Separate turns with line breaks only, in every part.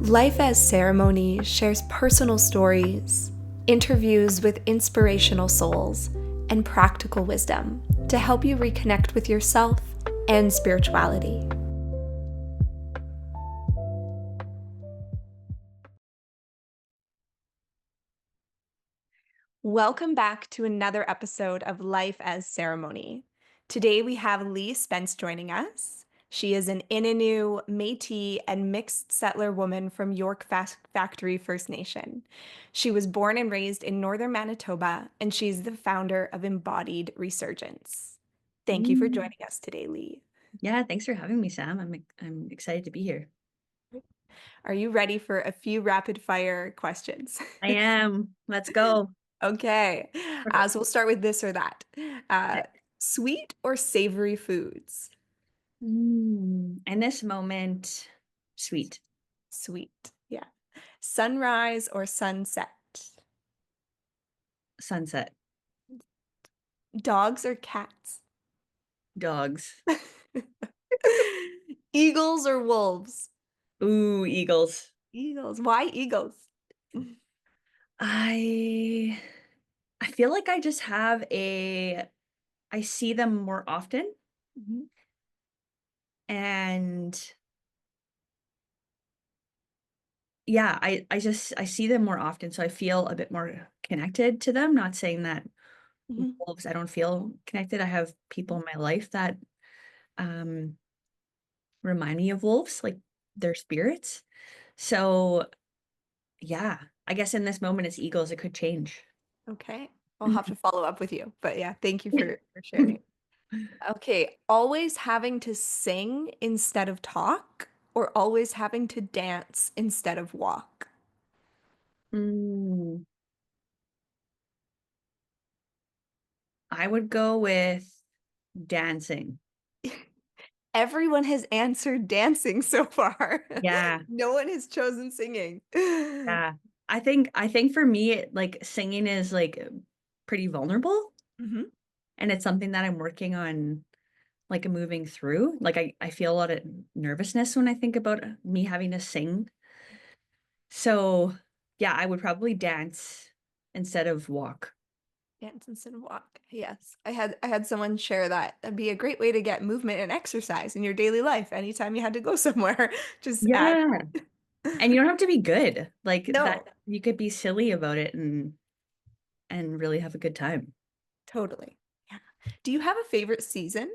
Life as Ceremony shares personal stories, interviews with inspirational souls, and practical wisdom to help you reconnect with yourself and spirituality. Welcome back to another episode of Life as Ceremony. Today we have Lee Spence joining us. She is an Ininew, Métis, and mixed settler woman from York Factory First Nation. She was born and raised in Northern Manitoba, and she's the founder of Embodied Resurgence. Thank you for
Mm.
joining us today, Lee.
Yeah, thanks for having me, Sam. I'm excited to be here.
Are you ready for a few rapid fire questions?
I am. Let's go.
Okay, so we'll start with this or that. Uh,
Okay.
Sweet or savory foods?
In this moment, sweet.
Sweet, yeah. Sunrise or sunset?
Sunset.
Dogs or cats?
Dogs.
Eagles or wolves?
Ooh, eagles.
Eagles. Why eagles?
I I feel like I just have I see them more often,
Mhm.
and yeah, I see them more often, so I feel a bit more connected to them. Not saying that
Mhm.
wolves, I don't feel connected. I have people in my life that um remind me of wolves, like their spirits. So, yeah, I guess in this moment it's eagles, it could change.
Okay, I'll have to
Mhm.
follow up with you. But yeah, thank you for sharing. Okay, always having to sing instead of talk, or always having to dance instead of walk?
Mm, I would go with dancing.
Everyone has answered dancing so far.
Yeah,
No one has chosen singing.
yeah. I think for me, like, singing is, like, pretty vulnerable,
Mhm.
and it's something that I'm working on, like, moving through. Like, I feel a lot of nervousness when I think about, me having to sing. So, yeah, I would probably dance instead of walk.
Dance instead of walk. Yes. I had someone share that. That'd be a great way to get movement and exercise in your daily life anytime you had to go somewhere. Just add.
Yeah, and you don't have to be good, like, that
No,
you could be silly about it and really have a good time.
totally. Yeah. Do you have a favorite season?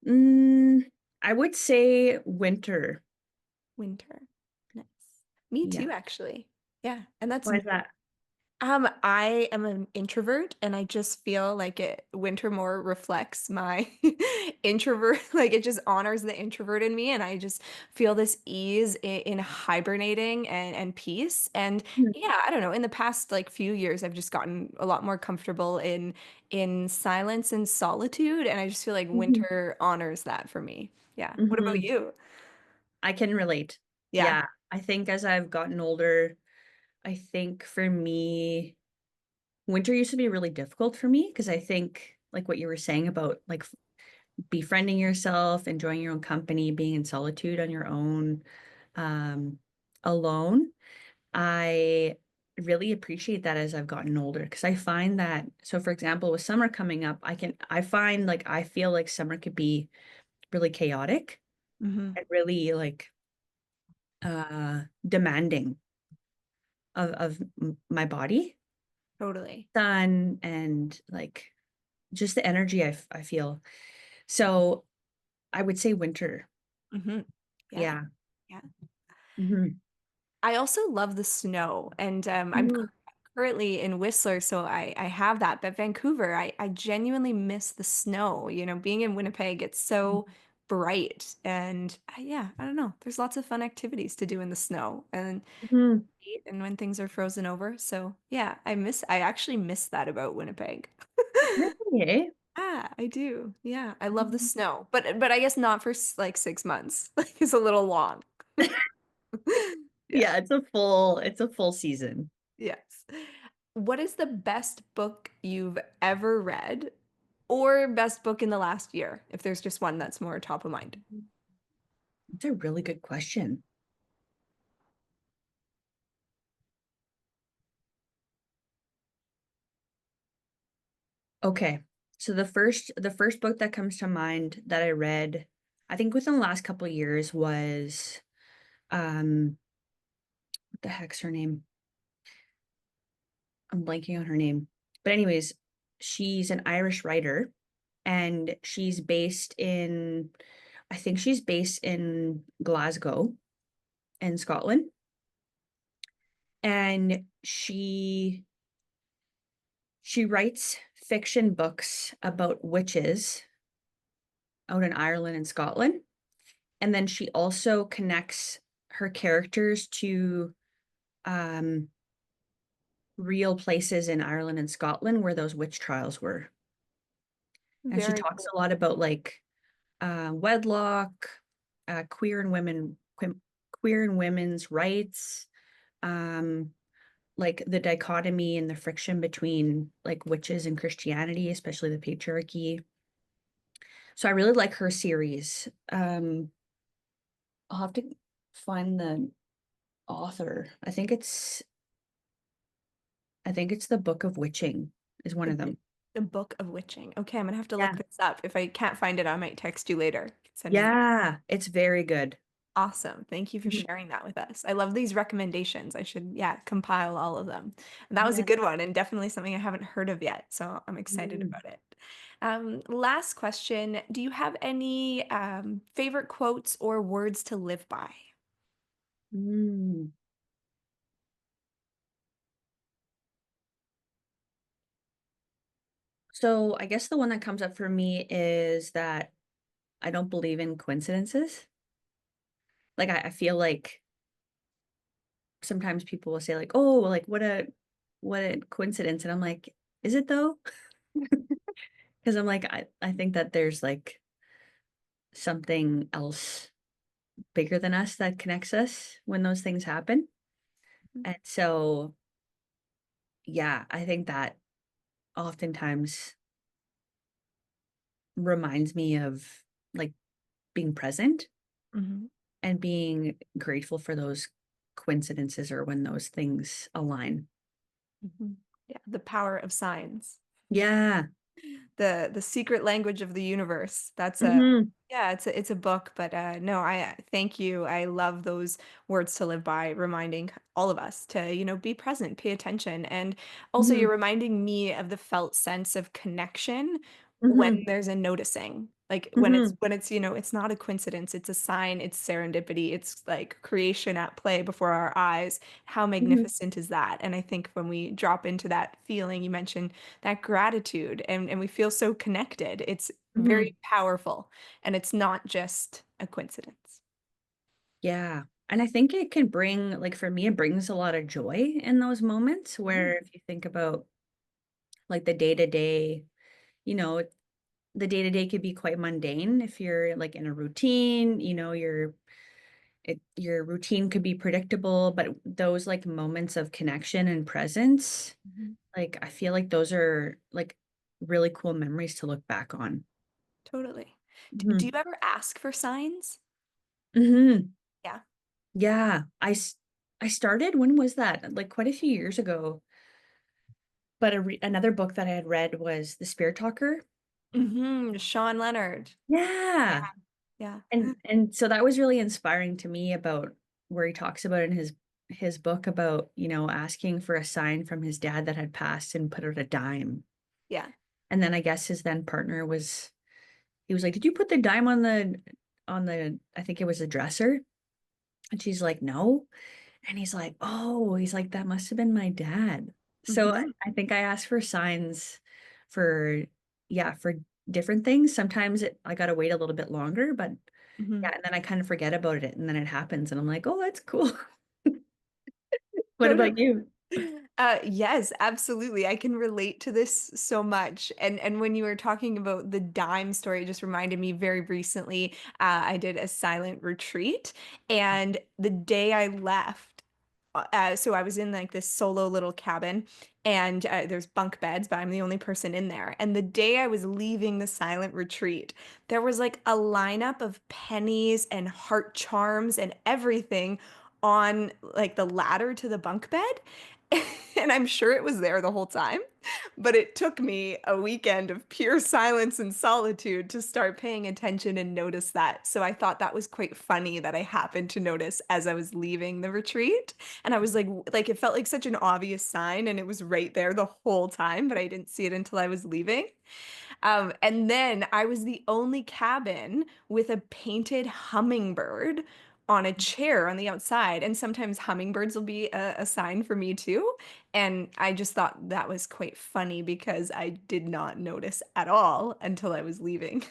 Mm, I would say winter.
Winter. Nice. Me
Yeah.
too, actually. Yeah. And that's
Why is that?
I am an introvert and I just feel like winter more reflects my introvert, like it just honors the introvert in me and I just feel this ease in hibernating and peace. And
Mhm,
yeah, I don't know, in the past like few years I've just gotten a lot more comfortable in silence and solitude and I just feel like
mhm,
winter honors that for me. Yeah. What about
mhm.
you?
I can relate.
Yeah.
Yeah, I think as I've gotten older, I think for me, winter used to be really difficult for me because I think, like what you were saying about, like, befriending yourself, enjoying your own company, being in solitude on your own, um, alone. I really appreciate that as I've gotten older because I find that, so for example, with summer coming up, I find like I feel like summer could be really chaotic
Hmm.
and really like demanding of my body,
Totally.
sun and like just the energy I feel. So I would say winter.
Hmm. Yeah.
Yeah.
Yeah.
Mhm.
I also love the snow, and I'm
Mhm.
currently in Whistler, so I have that. But Vancouver, I genuinely miss the snow. You know, being in Winnipeg, it's so bright, and yeah, I don't know. There's lots of fun activities to do in the snow,
Mhm.
and when things are frozen over. So yeah, I actually miss that about Winnipeg.
Really, eh?
Ah, I do. Yeah, I love the
Mhm.
snow, but I guess not for like 6 months. Like it's a little long. Yeah.
Yeah, it's a full season.
Yes. What is the best book you've ever read or best book in the last year, if there's just one that's more top of mind?
It's a really good question. Okay. So the first book that comes to mind that I read, I think within the last couple of years was what the heck's her name? I'm blanking on her name. But anyways, she's an Irish writer and I think she's based in Glasgow in Scotland. And she writes fiction books about witches out in Ireland and Scotland. And then she also connects her characters to um, real places in Ireland and Scotland where those witch trials were. And she
Very
talks
cool.
a lot about like wedlock, queer and women's rights, um, like the dichotomy and the friction between like witches and Christianity, especially the patriarchy. So I really like her series. I'll have to find the author. I think it's the Book of Witching is one
The,
of them.
the Book of Witching. Okay, I'm gonna have to look
Yeah.
this up. If I can't find it, I might text you later. Send me.
Yeah, it's very good.
Awesome. Thank you for
Mhm.
sharing that with us. I love these recommendations. I should, yeah, compile all of them. And that was a
Yeah.
good one and definitely something I haven't heard of yet. So I'm excited
Mm.
about it. Last question. Do you have any favorite quotes or words to live by?
Mm. So I guess the one that comes up for me is that I don't believe in coincidences. Like I feel like sometimes people will say like, "Oh, like what a coincidence," and I'm like, "Is it though?" Because I'm like, I think that there's like something else bigger than us that connects us when those things happen. And so, yeah, I think that oftentimes reminds me of like being present
Mhm.
and being grateful for those coincidences or when those things align.
Mhm. Yeah, the power of signs.
Yeah.
The secret language of the universe. That's a
Hmm.
yeah, it's a book, but no, I thank you. I love those words to live by, reminding all of us to, be present, pay attention. And also
Hmm.
you're reminding me of the felt sense of connection when
Hmm.
there's a noticing. Like
Hmm.
it's not a coincidence, it's a sign, it's serendipity, it's like creation at play before our eyes. How
Hmm.
magnificent is that? And I think when we drop into that feeling, you mentioned that gratitude and we feel so connected. It's
Hmm.
very powerful and it's not just a coincidence.
Yeah. And I think it can bring, like for me, it brings a lot of joy in those moments
Mm,
where if you think about like the day to day, you know, the day to day could be quite mundane if you're like in a routine, your routine could be predictable, but those like moments of connection and presence,
mhm.
like I feel like those are like really cool memories to look back on.
Totally. Do you
Hmm.
ever ask for signs?
Hmm.
Yeah.
Yeah, I started, when was that? Like quite a few years ago. But another book that I had read was The Spirit Talker.
Sean Leonard.
Yeah.
Yeah.
And so that was really inspiring to me about where he talks about in his book about, asking for a sign from his dad that had passed and put out a dime.
Yeah.
And then I guess his then partner he was like, "Did you put the dime on the I think it was a dresser?" And she's like, "No." And he's like, "That must have been my dad." So I,
hmm
I think I asked for signs for, yeah, for different things. Sometimes I gotta wait a little bit longer, but
hmm
yeah, and then I kind of forget about it and then it happens and I'm like, "Oh, that's cool." What about
Totally.
you?
Yes, absolutely. I can relate to this so much. And when you were talking about the dime story, it just reminded me very recently, I did a silent retreat, and the day I left, so I was in like this solo little cabin, and there's bunk beds, but I'm the only person in there. And the day I was leaving the silent retreat, there was like a lineup of pennies and heart charms and everything on like the ladder to the bunk bed. And I'm sure it was there the whole time. But it took me a weekend of pure silence and solitude to start paying attention and notice that. So I thought that was quite funny that I happened to notice as I was leaving the retreat. And I was like it felt like such an obvious sign and it was right there the whole time, but I didn't see it until I was leaving. And then I was the only cabin with a painted hummingbird on a chair on the outside. And sometimes hummingbirds will be a sign for me too. And I just thought that was quite funny because I did not notice at all until I was leaving.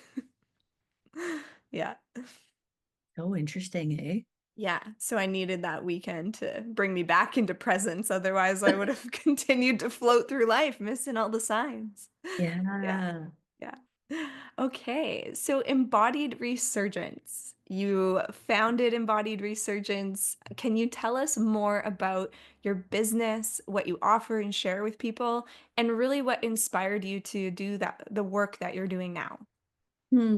Yeah.
So interesting, eh?
Yeah. So I needed that weekend to bring me back into presence. Otherwise, I would have continued to float through life, missing all the signs. Yeah.
Yeah.
Yeah. Okay. So Embodied Resurgence. You founded Embodied Resurgence. Can you tell us more about your business, what you offer and share with people, and really what inspired you to do the work that you're doing now?
Hmm.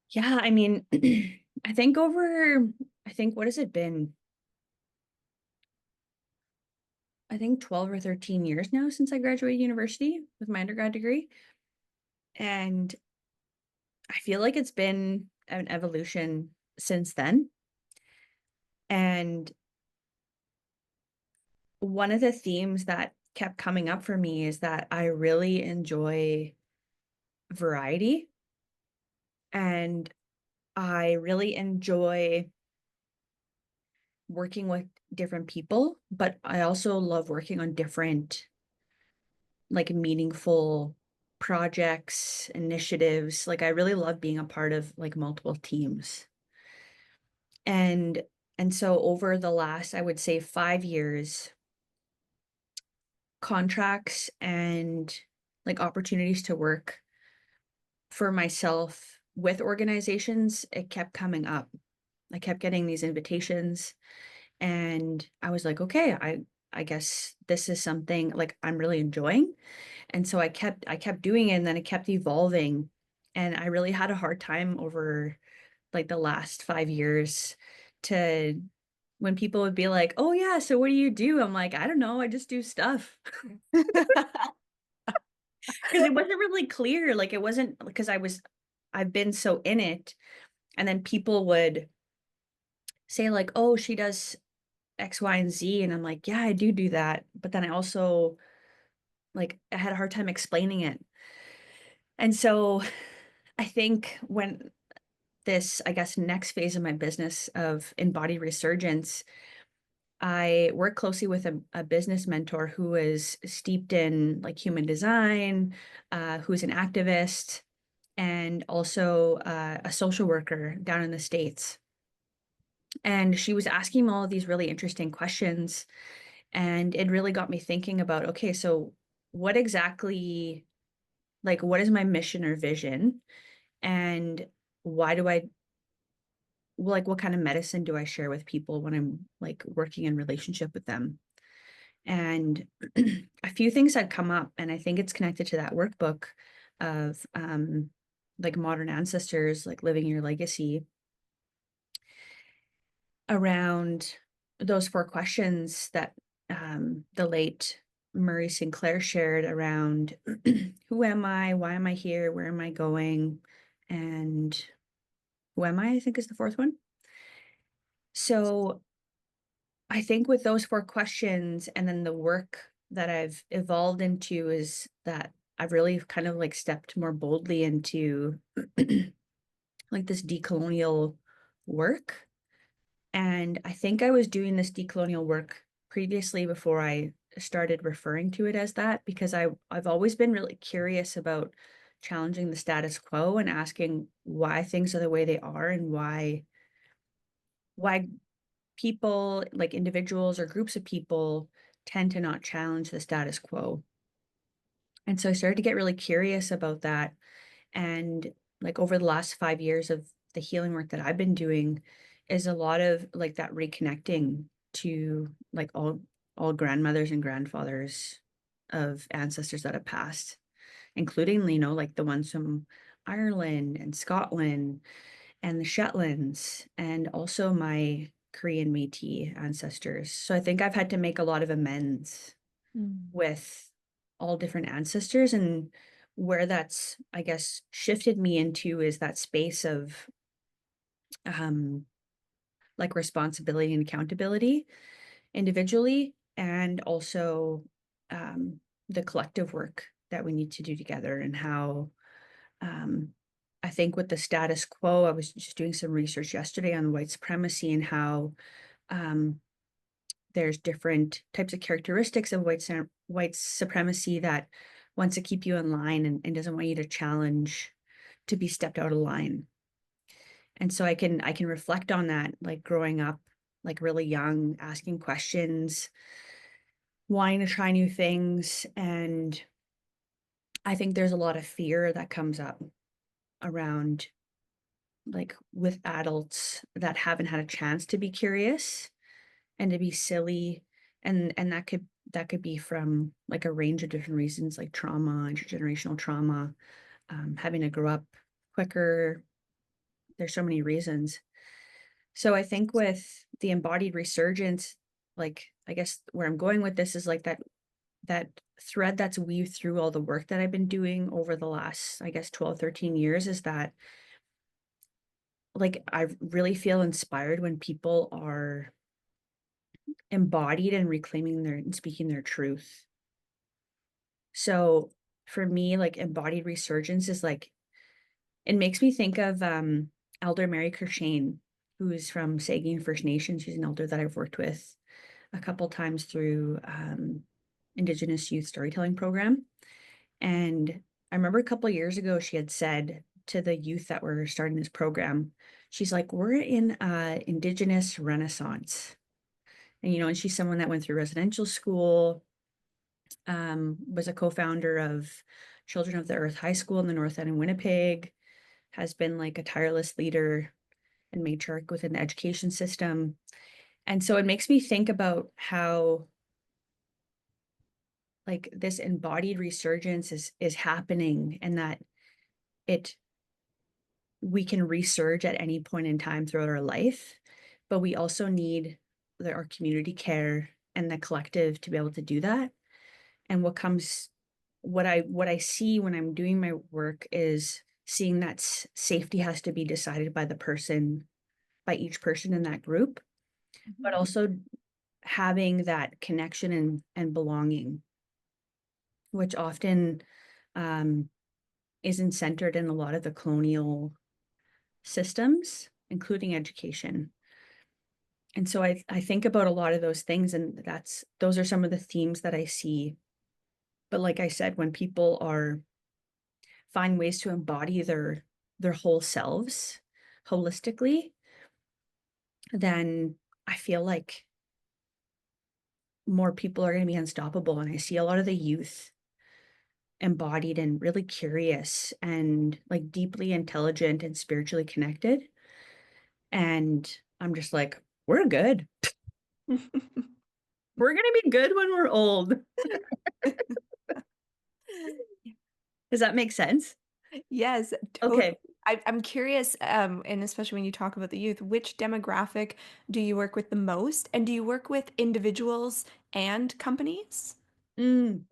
Yeah, I mean, I think what has it been? I think 12 or 13 years now since I graduated university with my undergrad degree. And I feel like it's been an evolution since then. And one of the themes that kept coming up for me is that I really enjoy variety and I really enjoy working with different people, but I also love working on different, like, meaningful projects, initiatives. Like, I really love being a part of like multiple teams. And so over the last, I would say 5 years, contracts and like opportunities to work for myself with organizations, it kept coming up. I kept getting these invitations and I was like, okay, I guess this is something like I'm really enjoying. And so I kept doing it and then it kept evolving. And I really had a hard time over like the last 5 years to when people would be like, oh yeah, so what do you do? I'm like, I don't know, I just do stuff. Because it wasn't really clear. Like it wasn't because I've been so in it. And then people would say, like, oh, she does X, Y, and Z. And I'm like, yeah, I do that. But then I also, like, I had a hard time explaining it. And so I think when this, I guess, next phase of my business of Embodied Resurgence, I work closely with a business mentor who is steeped in like human design, who's an activist, and also a social worker down in the States. And she was asking me all of these really interesting questions. And it really got me thinking about, okay, so what exactly, like, what is my mission or vision? And why do I, like, what kind of medicine do I share with people when I'm like working in relationship with them? And a few things had come up, and I think it's connected to that workbook of like modern ancestors, like living your legacy around those four questions that the late Murray Sinclair shared around who am I? Why am I here? Where am I going? And who am I think is the fourth one. So I think with those four questions and then the work that I've evolved into is that I've really kind of like stepped more boldly into like this decolonial work. And I think I was doing this decolonial work previously before I started referring to it as that because I've always been really curious about challenging the status quo and asking why things are the way they are and why people, like individuals or groups of people, tend to not challenge the status quo. And so I started to get really curious about that. And like over the last 5 years of the healing work that I've been doing is a lot of like that reconnecting to like all grandmothers and grandfathers of ancestors that have passed, including, you know, like the ones from Ireland and Scotland and the Shetlands, and also my Korean Métis ancestors. So I think I've had to make a lot of amends
Mm.
with all different ancestors, and where that's, I guess, shifted me into is that space of um like responsibility and accountability individually, and also um the collective work that we need to do together, and how um I think with the status quo, I was just doing some research yesterday on white supremacy and how um there's different types of characteristics of white supremacy that wants to keep you in line, and doesn't want you to challenge, to be stepped out of line. And so I can reflect on that, like growing up, like really young, asking questions, wanting to try new things. And I think there's a lot of fear that comes up around, like, with adults that haven't had a chance to be curious and to be silly. And that could be from like a range of different reasons, like trauma, intergenerational trauma, having to grow up quicker. There's so many reasons. So I think with the embodied resurgence, like, I guess where I'm going with this is like that thread that's weaved through all the work that I've been doing over the last, I guess, 12, 13 years, is that, like, I really feel inspired when people are embodied and reclaiming their and speaking their truth. So for me, like, embodied resurgence is like, it makes me think of Elder Mary Kershane, who's from Saugeen First Nation. She's an elder that I've worked with a couple times through Indigenous youth storytelling program. And I remember a couple years ago, she had said to the youth that were starting this program, she's like, "We're in Indigenous Renaissance." And, and she's someone that went through residential school, was a co-founder of Children of the Earth High School in the North End in Winnipeg, has been like a tireless leader and matriarch within the education system. And so it makes me think about how, like, this embodied resurgence is happening, and that it we can resurge at any point in time throughout our life, but we also need our community care and the collective to be able to do that. And what I see when I'm doing my work is seeing that safety has to be decided by by each person in that group, but
Mhm.
also having that connection and belonging, which often um, isn't centered in a lot of the colonial systems, including education. And so I think about a lot of those things, and those are some of the themes that I see. But like I said, when people are find ways to embody their whole selves holistically, then I feel like more people are going to be unstoppable. And I see a lot of the youth embodied and really curious and like deeply intelligent and spiritually connected. And I'm just like, we're good. We're going to be good when we're old. Does that make sense?
Yes, totally.
Okay.
I'm curious, and especially when you talk about the youth, which demographic do you work with the most? And do you work with individuals and companies?
Mm,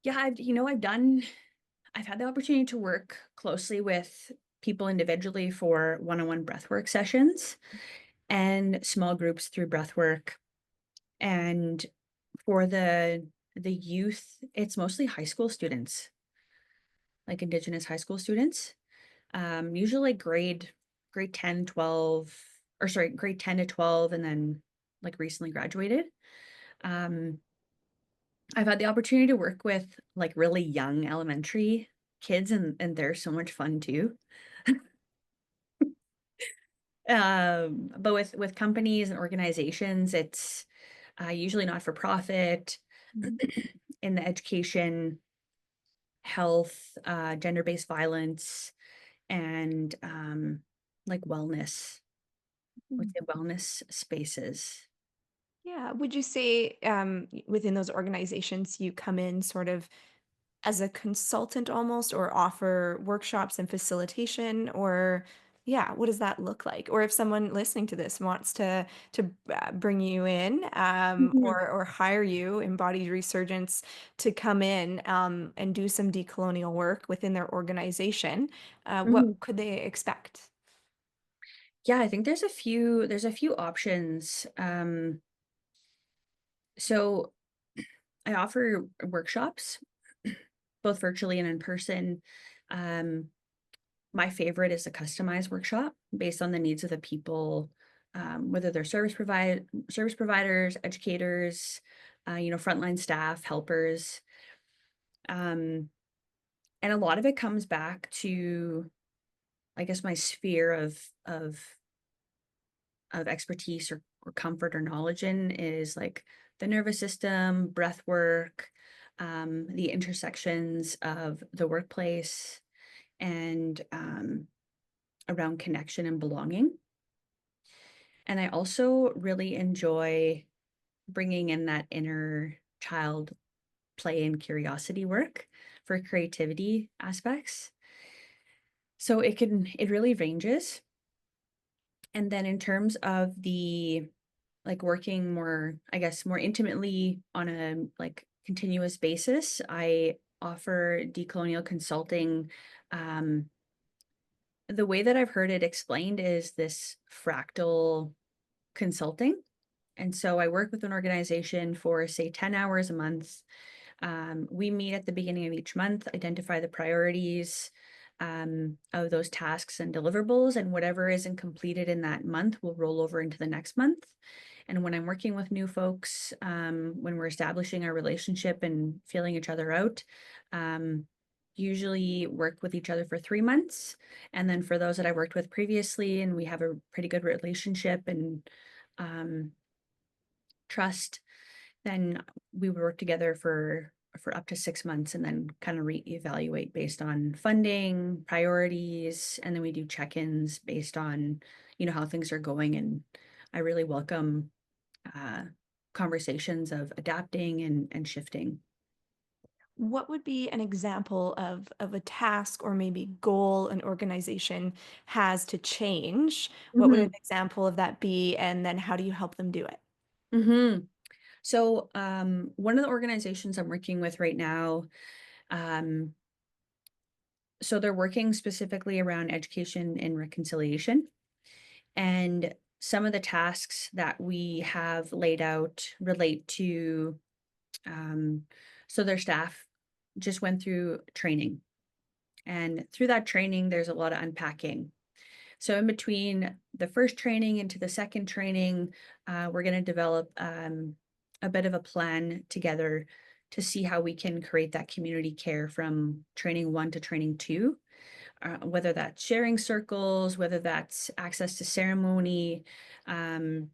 yeah, I've had the opportunity to work closely with people individually for one-on-one breathwork sessions and small groups through breathwork. And for the youth, it's mostly high school students, like Indigenous high school students. Usually grade 10, 12, or sorry, grade 10 to 12, and then like recently graduated. Um, I've had the opportunity to work with like really young elementary kids, and they're so much fun too. But with companies and organizations, it's usually not for profit,
Mhm.
in the education, health, gender-based violence, and like wellness, with
Mhm.
the wellness spaces.
Yeah. Would you say within those organizations you come in sort of as a consultant almost, or offer workshops and facilitation, or Yeah, what does that look like? Or if someone listening to this wants to bring you in,
Mhm.
or hire you, Embodied Resurgence, to come in, and do some decolonial work within their organization, what
Mhm.
could they expect?
Yeah, I think there's a few options. So I offer workshops, both virtually and in person. Um, my favorite is a customized workshop based on the needs of the people, whether they're service providers, educators, frontline staff, helpers. Um, and a lot of it comes back to, I guess, my sphere of expertise or comfort or knowledge in is like the nervous system, breath work, the intersections of the workplace, and around connection and belonging. And I also really enjoy bringing in that inner child play and curiosity work for creativity aspects. So it really ranges. And then in terms of the like working more, I guess, more intimately on a like continuous basis, I offer decolonial consulting. Um, the way that I've heard it explained is this fractal consulting. And so I work with an organization for, say, 10 hours a month. We meet at the beginning of each month, identify the priorities of those tasks and deliverables, and whatever isn't completed in that month will roll over into the next month. And when I'm working with new folks, when we're establishing our relationship and feeling each other out, um, usually work with each other for 3 months. And then for those that I worked with previously and we have a pretty good relationship and um, trust, then we would work together for up to 6 months and then kind of reevaluate based on funding, priorities, and then we do check-ins based on, how things are going. And I really welcome uh, conversations of adapting and shifting.
What would be an example of a task or maybe goal an organization has to change? What would an
Hmm.
example of that be? And then how do you help them do it?
Hmm. So, one of the organizations I'm working with right now, um, so they're working specifically around education and reconciliation. And some of the tasks that we have laid out relate to, um, so their staff just went through training. And through that training, there's a lot of unpacking. So, in between the first training into the second training, we're going to develop a bit of a plan together to see how we can create that community care from training one to training two, whether that's sharing circles, whether that's access to ceremony, um,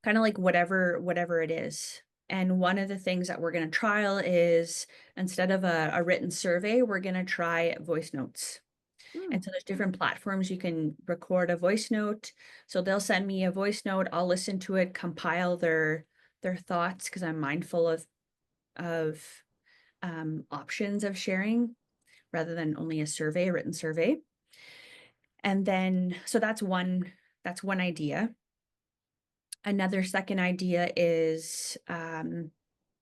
kind of like whatever it is. And one of the things that we're going to trial is instead of a written survey, we're going to try voice notes.
Hmm.
And so there's different platforms you can record a voice note. So they'll send me a voice note, I'll listen to it, compile their thoughts because I'm mindful of options of sharing rather than only a written survey. And then so that's one idea. Another second idea is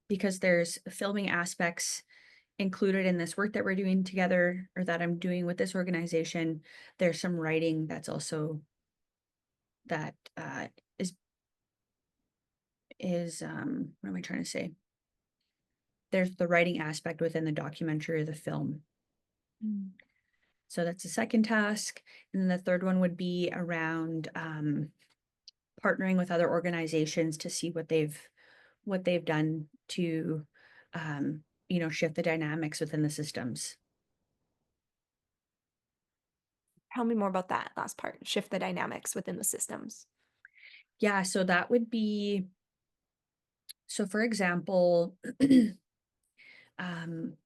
because there's filming aspects included in this work that we're doing together or that I'm doing with this organization, there's some writing that's also that is what am I trying to say? There's the writing aspect within the documentary or the film.
Mm.
So that's the second task. And then the third one would be around partnering with other organizations to see what they've done to shift the dynamics within the systems.
Tell me more about that last part. Shift the dynamics within the systems.
Yeah, so that would be so for example, um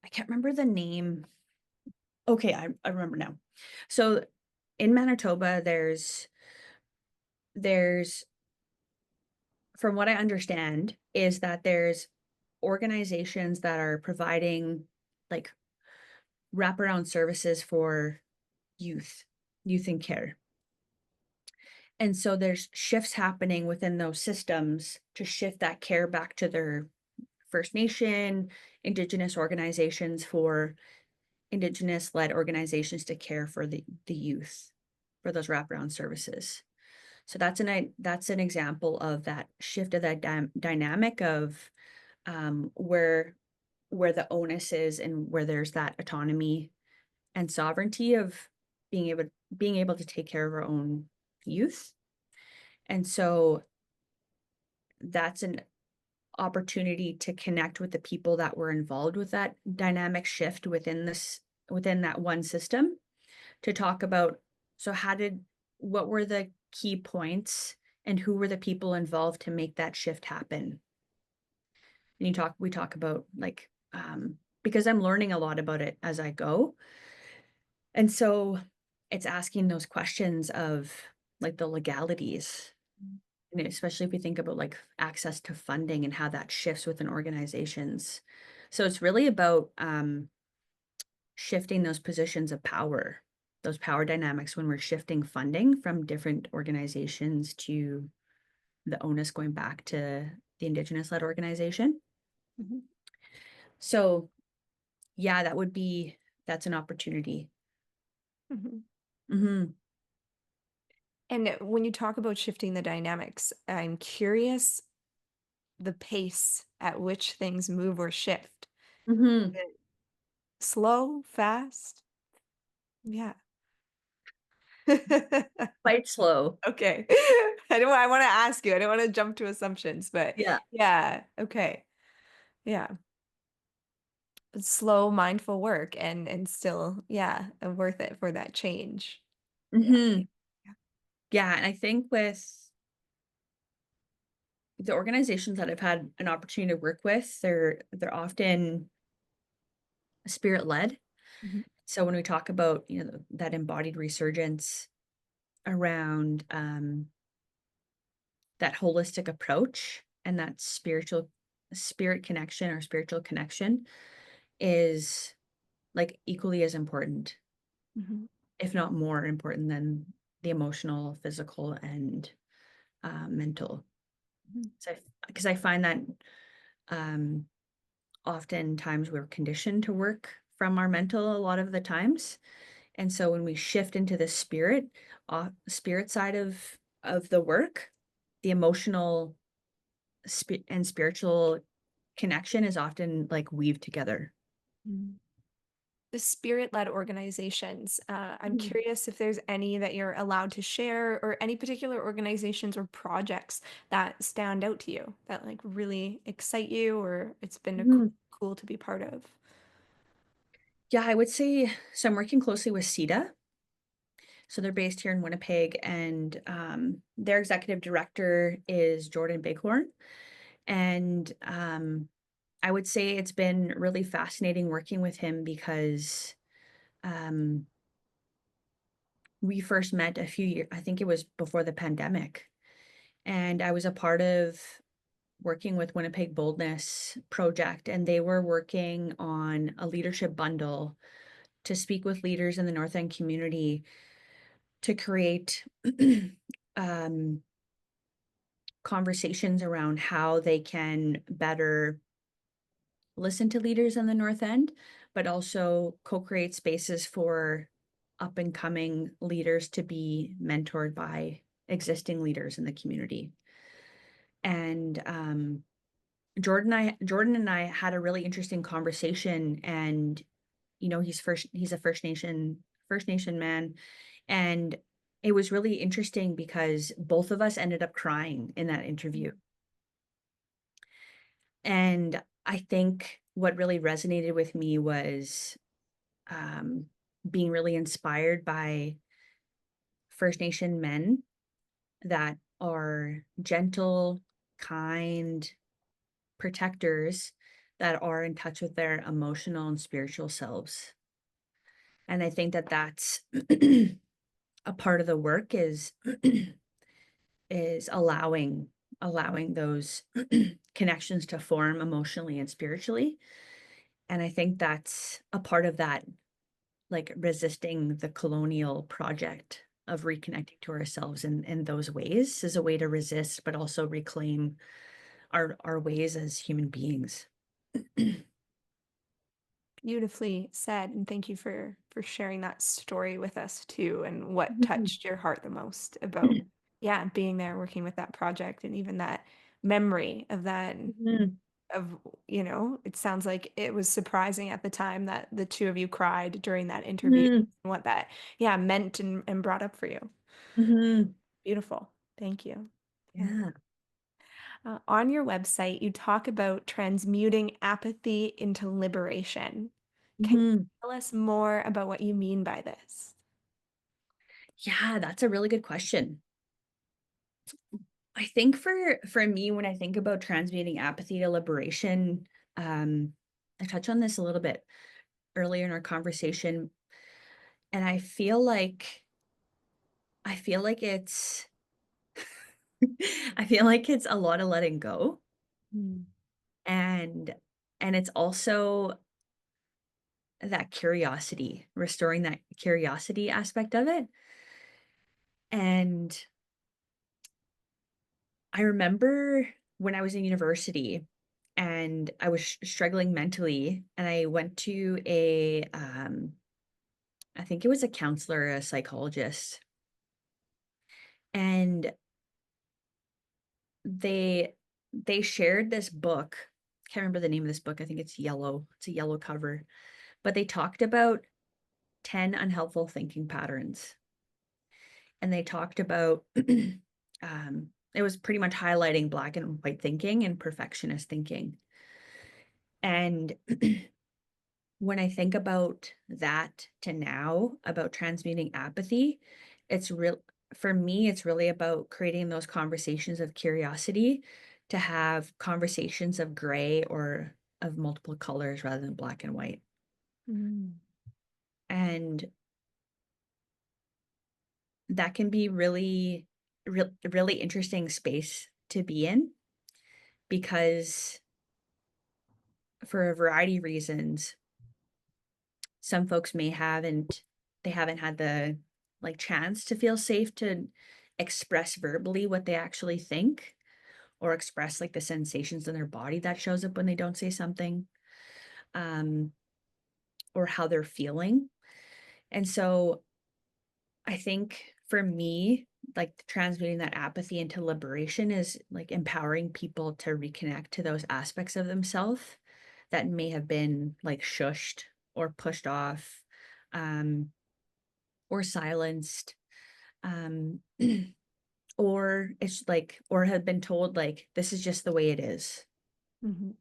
I can't remember the name. Okay, I remember now. So in Manitoba, there's from what I understand, is that there's organizations that are providing like wraparound services for youth. youth in care. And so there's shifts happening within those systems to shift that care back to their First Nation, Indigenous organizations, for Indigenous-led organizations to care for the youth, for those wraparound services. So that's an example of that shift of that dynamic of, where the onus is and where there's that autonomy and sovereignty of being able to take care of our own youth. And so that's an opportunity to connect with the people that were involved with that dynamic shift within that one system, to talk about, so what were the key points and who were the people involved to make that shift happen. And we talk about, like, because I'm learning a lot about it as I go. And so it's asking those questions of, like, the legalities. And especially if we think about, like, access to funding and how that shifts within organizations. So it's really about, shifting those positions of power, those power dynamics when we're shifting funding from different organizations to the onus going back to the Indigenous-led organization.
Mhm.
So, yeah, that's an opportunity.
Mhm.
Mhm.
And when you talk about shifting the dynamics, I'm curious the pace at which things move or shift.
Mhm.
Slow, fast? Yeah.
Quite slow.
Okay. I want to ask you. I don't want to jump to assumptions, but
Yeah.
yeah, okay. Yeah. Slow, mindful work and still, yeah, worth it for that change. Yeah.
Mhm.
Yeah.
Yeah, and I think with the organizations that I've had an opportunity to work with, they're often spirit-led.
Mhm.
So when we talk about, that embodied resurgence around, that holistic approach and that spirit connection or spiritual connection is, like, equally as important,
Mhm.
if not more important than the emotional, physical, and mental.
Mhm.
So, because I find that, um, oftentimes we're conditioned to work from our mental a lot of the times, and so when we shift into the spirit side of the work, the emotional and spiritual connection is often, like, weaved together.
Mhm. The spirit-led organizations, I'm
Mhm.
curious if there's any that you're allowed to share or any particular organizations or projects that stand out to you that like really excite you or it's been
Mhm.
cool to be part of.
Yeah, I would say, so I'm working closely with CETA. So they're based here in Winnipeg, and their executive director is Jordan Bighorn. And I would say it's been really fascinating working with him because, um, we first met a few years, I think it was before the pandemic. And I was a part of working with Winnipeg Boldness Project, and they were working on a leadership bundle to speak with leaders in the North End community to create um, conversations around how they can better listen to leaders in the North End, but also co-create spaces for up and coming leaders to be mentored by existing leaders in the community. And Jordan and I had a really interesting conversation, and he's a First Nation man, and it was really interesting because both of us ended up crying in that interview. And I think what really resonated with me was, um, being really inspired by First Nation men that are gentle, kind protectors that are in touch with their emotional and spiritual selves. And I think that that's a part of the work is allowing those connections to form emotionally and spiritually. And I think that's a part of that like resisting the colonial project of reconnecting to ourselves in those ways as a way to resist, but also reclaim our ways as human beings.
Beautifully said, and thank you for sharing that story with us too, and what
Mhm,
touched your heart the most about, yeah, being there working with that project, and even that memory of that,
mhm,
of, it sounds like it was surprising at the time that the two of you cried during that interview,
mhm,
and what that, yeah, meant and brought up for you.
mhm.
Beautiful. Thank you. Yeah.
Yeah.
On your website, you talk about transmuting apathy into liberation. Can you
Mhm.
tell us more about what you mean by this?
Yeah, that's a really good question. I think for me, when I think about transmuting apathy to liberation, um, I touched on this a little bit earlier in our conversation, and I feel like it's I feel like it's a lot of letting go,
Mm,
and it's also that curiosity, restoring that curiosity aspect of it. And I remember when I was in university and I was struggling mentally, and I went to I think it was a counselor, a psychologist, and they they shared this book. Can't remember the name of this book. I think it's yellow. It's a yellow cover, but they talked about 10 unhelpful thinking patterns, and they talked about it was pretty much highlighting black and white thinking and perfectionist thinking. And when I think about that to now, about transmuting apathy, it's real for me, it's really about creating those conversations of curiosity, to have conversations of gray or of multiple colors rather than black and white.
mm,
And that can be really interesting space to be in, because for a variety of reasons, some folks they haven't had the, like, chance to feel safe to express verbally what they actually think, or express, like, the sensations in their body that shows up when they don't say something, um, or how they're feeling. And so I think for me, like, transmuting that apathy into liberation is like empowering people to reconnect to those aspects of themselves that may have been like shushed or pushed off, um, or silenced, um, or it's like, or have been told like this is just the way it is.
mhm,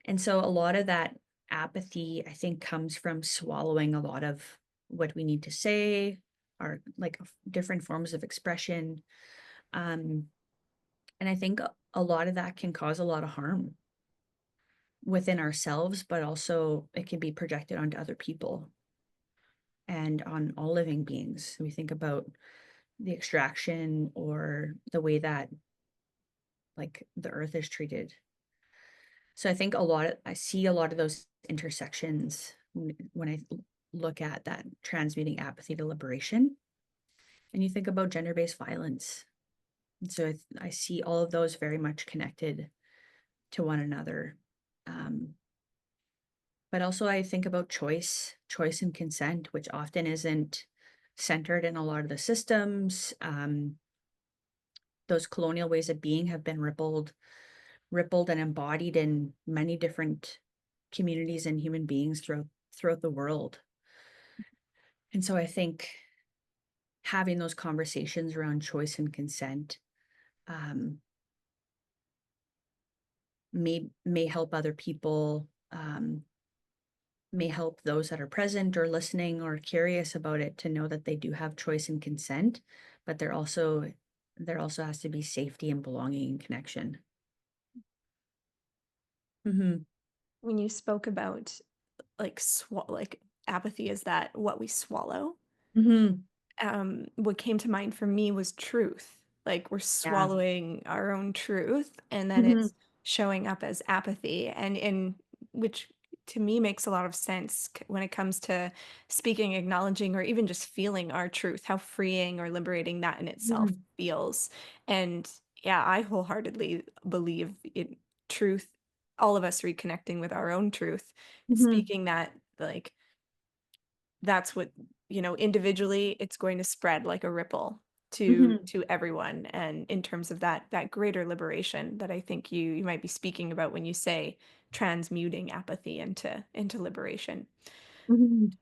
And so a lot of that apathy, I think, comes from swallowing a lot of what we need to say, or like different forms of expression. Um, and I think a lot of that can cause a lot of harm within ourselves, but also it can be projected onto other people and on all living beings. We think about the extraction or the way that like the earth is treated. So I see a lot of those intersections when look at that transmuting apathy to liberation. And you think about gender-based violence. And so I see all of those very much connected to one another. Um, but also I think about choice and consent, which often isn't centered in a lot of the systems. Those colonial ways of being have been rippled and embodied in many different communities and human beings throughout the world. And so I think having those conversations around choice and consent, um, may help other people, may help those that are present or listening or curious about it to know that they do have choice and consent, but there also has to be safety and belonging and connection. Mhm.
when you spoke about like apathy is that what we swallow,
Mhm.
what came to mind for me was truth. Like we're
Yeah.
swallowing our own truth, and then
Mhm.
it's showing up as apathy, and in which to me makes a lot of sense when it comes to speaking, acknowledging, or even just feeling our truth, how freeing or liberating that in itself
Mhm.
feels. And yeah, I wholeheartedly believe in truth, all of us reconnecting with our own truth,
Mhm.
speaking that, like, that's what, individually it's going to spread like a ripple
Mhm.
to everyone. And in terms of that greater liberation that I think you might be speaking about when you say transmuting apathy into liberation,
Mhm.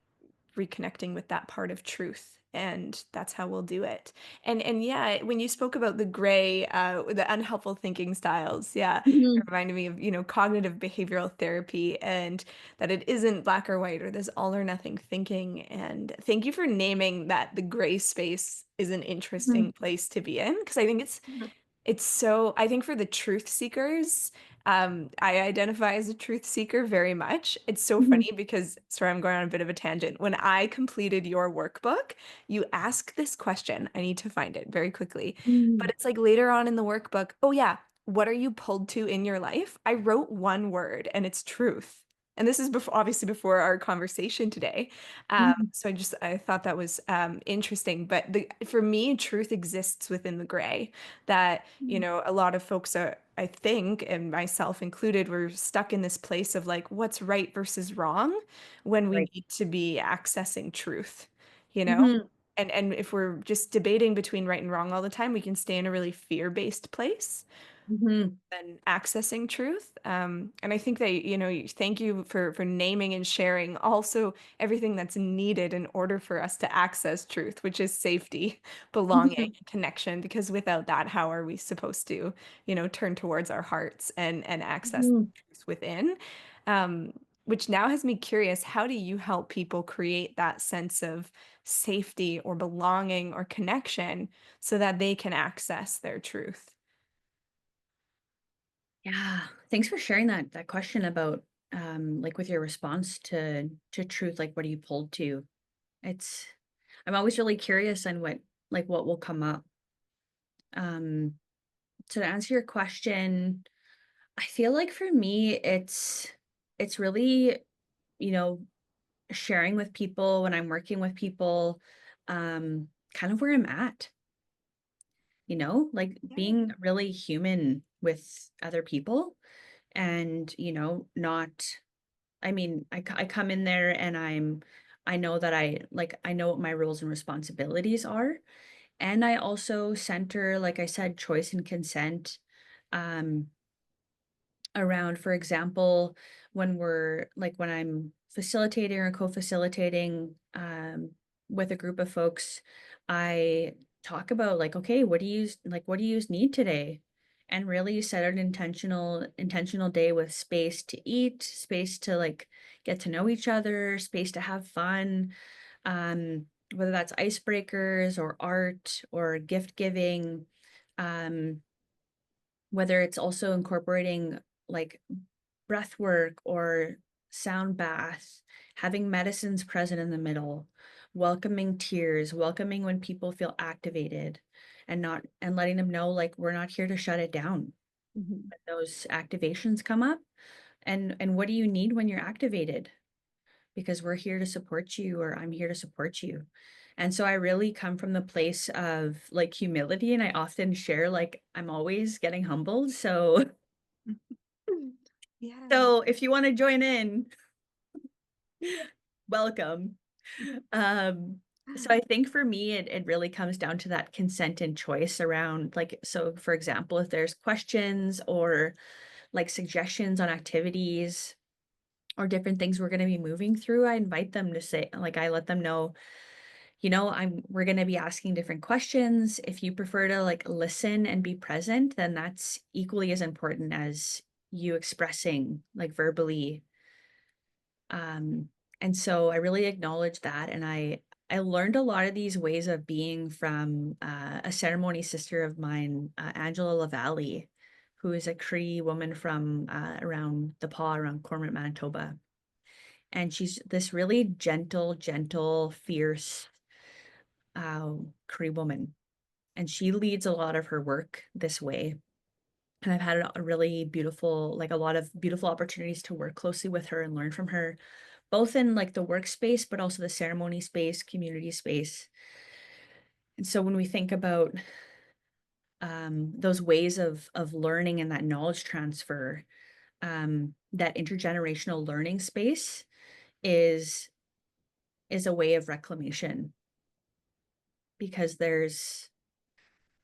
reconnecting with that part of truth, and that's how we'll do it. And yeah, when you spoke about the gray, the unhelpful thinking styles, yeah, it
Mhm.
reminded me of, cognitive behavioral therapy, and that it isn't black or white or this all or nothing thinking. And thank you for naming that the gray space is an
Mhm.
interesting place to be in, because I think it's so, I think for the truth seekers, I identify as a truth seeker very much. It's so
Mhm.
funny because, sorry, I'm going on a bit of a tangent. When I completed your workbook, you ask this question. I need to find it very quickly. But
Mhm.
it's like later on in the workbook, oh yeah, what are you pulled to in your life? I wrote one word and it's truth. And this is before, obviously before our conversation today.
Mhm.
So I thought that was interesting. But for me, truth exists within the gray, that,
Mhm.
a lot of folks are, I think, and myself included, we're stuck in this place of like what's right versus wrong when we
Right.
need to be accessing truth, you know?
Mhm.
And if we're just debating between right and wrong all the time, we can stay in a really fear-based place
Mhm.
than accessing truth. And I think that, thank you for naming and sharing also everything that's needed in order for us to access truth, which is safety, belonging,
Mhm.
and connection. Because without that, how are we supposed to, turn towards our hearts and access
Mhm.
truth within? Um, which now has me curious, how do you help people create that sense of safety or belonging or connection so that they can access their truth?
Yeah. Thanks for sharing that question about like with your response to truth, like what are you pulled to? It's I'm always really curious on what will come up. Um so to answer your question, I feel like for me it's really, you know, sharing with people when I'm working with people, kind of where I'm at, like
Yeah.
being really human with other people and, not, I mean, I come in there and I know that I know what my roles and responsibilities are. And I also center, like I said, choice and consent. Um, around, for example, when I'm facilitating or co-facilitating with a group of folks, I talk about like, okay, what do you need today? And really set an intentional day with space to eat, space to like get to know each other, space to have fun, whether that's icebreakers or art or gift giving, um, whether it's also incorporating like breath work or sound bath, having medicines present in the middle, welcoming tears, welcoming when people feel activated and letting them know like we're not here to shut it down.
Mhm.
When those activations come up and what do you need when you're activated? Because we're here to support you or I'm here to support you. And so I really come from the place of like humility and I often share like I'm always getting humbled. So
Yeah.
so if you want to join in, welcome. Um, so I think for me, it really comes down to that consent and choice around like, so for example, if there's questions or like suggestions on activities or different things we're going to be moving through, I invite them to say, like, I let them know, we're going to be asking different questions. If you prefer to like listen and be present, then that's equally as important as you expressing like verbally. Um, and so I really acknowledge that. And I learned a lot of these ways of being from a ceremony sister of mine, Angela LaValle, who is a Cree woman from around the Paw, around Cormorant, Manitoba. And she's this really gentle, fierce Cree woman. And she leads a lot of her work this way. And I've had a really beautiful, like a lot of beautiful opportunities to work closely with her and learn from her, both in like the workspace, but also the ceremony space, community space. And so when we think about those ways of learning and that knowledge transfer, that intergenerational learning space is is a way of reclamation because there's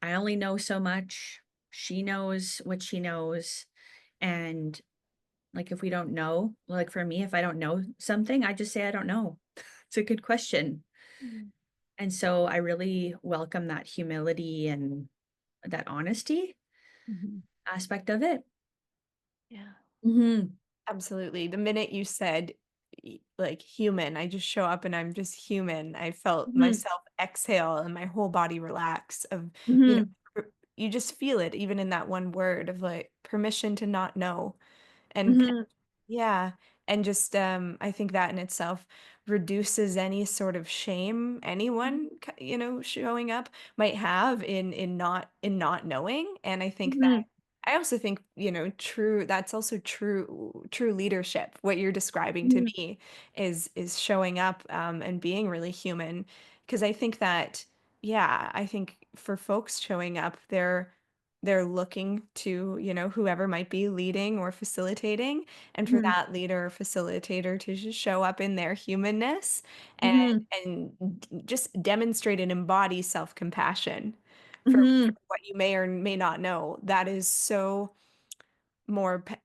I only know so much. She knows what she knows. And like if we don't know, like for me, if I don't know something, I just say I don't know. It's a good question.
Mhm.
And so I really welcome that humility and that honesty
Mhm.
aspect of it.
Yeah.
Mhm.
Absolutely. The minute you said like human, I just show up and I'm just human. I felt
Mhm.
myself exhale and my whole body relax of, you know,
Mhm.
you just feel it even in that one word of like permission to not know. And
Mhm.
yeah, and just, I think that in itself reduces any sort of shame anyone, showing up might have in not knowing, and I think that
Mhm.
I also think, that's also true leadership. What you're describing to
Mhm.
me is showing up, and being really human, because I think that, yeah, I think for folks showing up, they're looking to, whoever might be leading or facilitating, and for
Mhm.
that leader or facilitator to just show up in their humanness and
Mhm.
just demonstrate and embody self-compassion for
Mhm.
what you may or may not know. That is so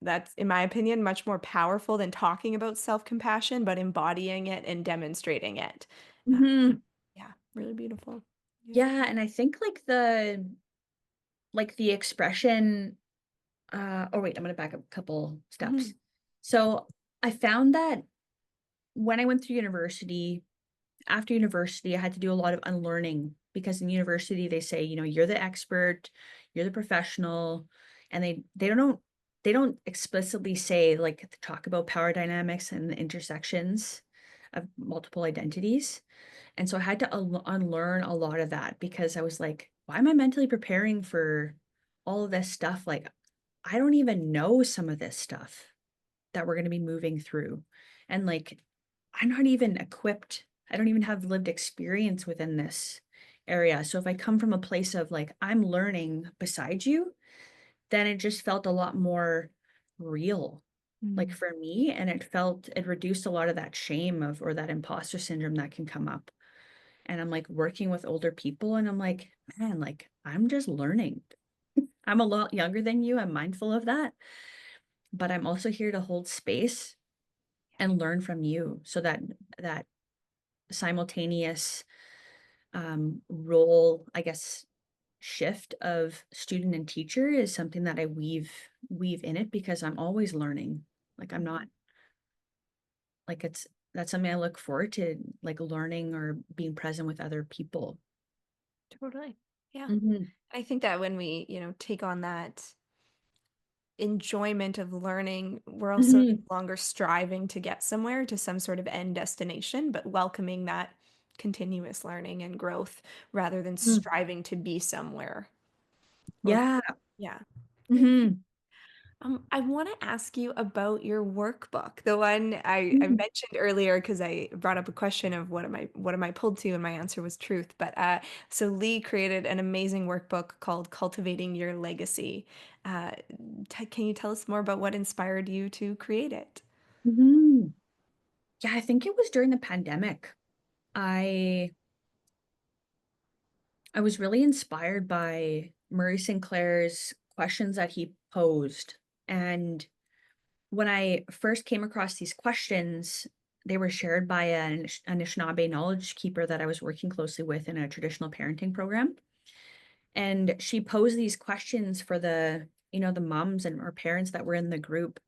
that's, in my opinion, much more powerful than talking about self-compassion, but embodying it and demonstrating it. Uh,
Mhm.
yeah, really beautiful. Yeah.
Yeah, and I think like the expression oh wait, I'm gonna back up a couple steps.
Mhm.
So I found that when I went through university, after university, I had to do a lot of unlearning because in university they say, you're the expert, you're the professional, and they don't explicitly say like to talk about power dynamics and the intersections of multiple identities. And so I had to unlearn a lot of that because I was like, why am I mentally preparing for all of this stuff? Like, I don't even know some of this stuff that we're going to be moving through. And like, I'm not even equipped. I don't even have lived experience within this area. So if I come from a place of like, I'm learning beside you, then it just felt a lot more real, like
Mm.
for me. And it reduced a lot of that shame or that imposter syndrome that can come up. And I'm like working with older people and I'm like, man, like I'm just learning. I'm a lot younger than you. I'm mindful of that. But I'm also here to hold space and learn from you so that simultaneous role, I guess, shift of student and teacher is something that I weave in it because I'm always learning. Like I'm not
Mhm.
like that's something I look forward to, like learning or being present with other people.
Totally. Yeah.
Mhm.
I think that when we, take on that enjoyment of learning, we're also
Mhm.
no longer striving to get somewhere to some sort of end destination, but welcoming that continuous learning and growth rather than
Mhm.
striving to be somewhere. Or
Yeah.
yeah. Yeah.
Mhm.
I want to ask you about your workbook, the one I
Mhm.
mentioned earlier because I brought up a question of what am I pulled to, and my answer was truth. But so Lee created an amazing workbook called Cultivating Your Legacy. Uh, can you tell us more about what inspired you to create it?
Mhm. Yeah, I think it was during the pandemic. I I was really inspired by Murray Sinclair's questions that he posed. And when I first came across these questions, they were shared by an Anishinaabe knowledge keeper that I was working closely with in a traditional parenting program. And she posed these questions for the moms and or parents that were in the group.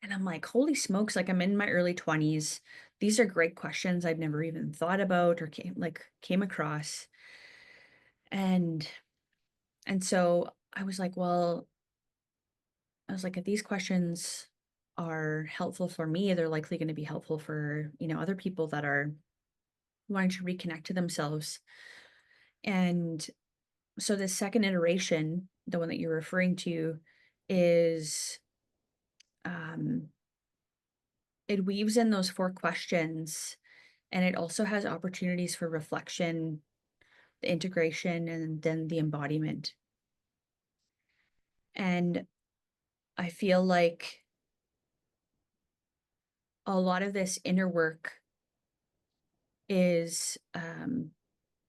And I'm like, holy smokes, like I'm in my early 20s. These are great questions I've never even thought about or came across. And so I was like, well, I was like, if these questions are helpful for me, they're likely going to be helpful for, other people that are wanting to reconnect to themselves. And so the second iteration the one that you're referring to, is um, it weaves in those four questions, and it also has opportunities for reflection, the integration, and then the embodiment. And I feel like a lot of this inner work is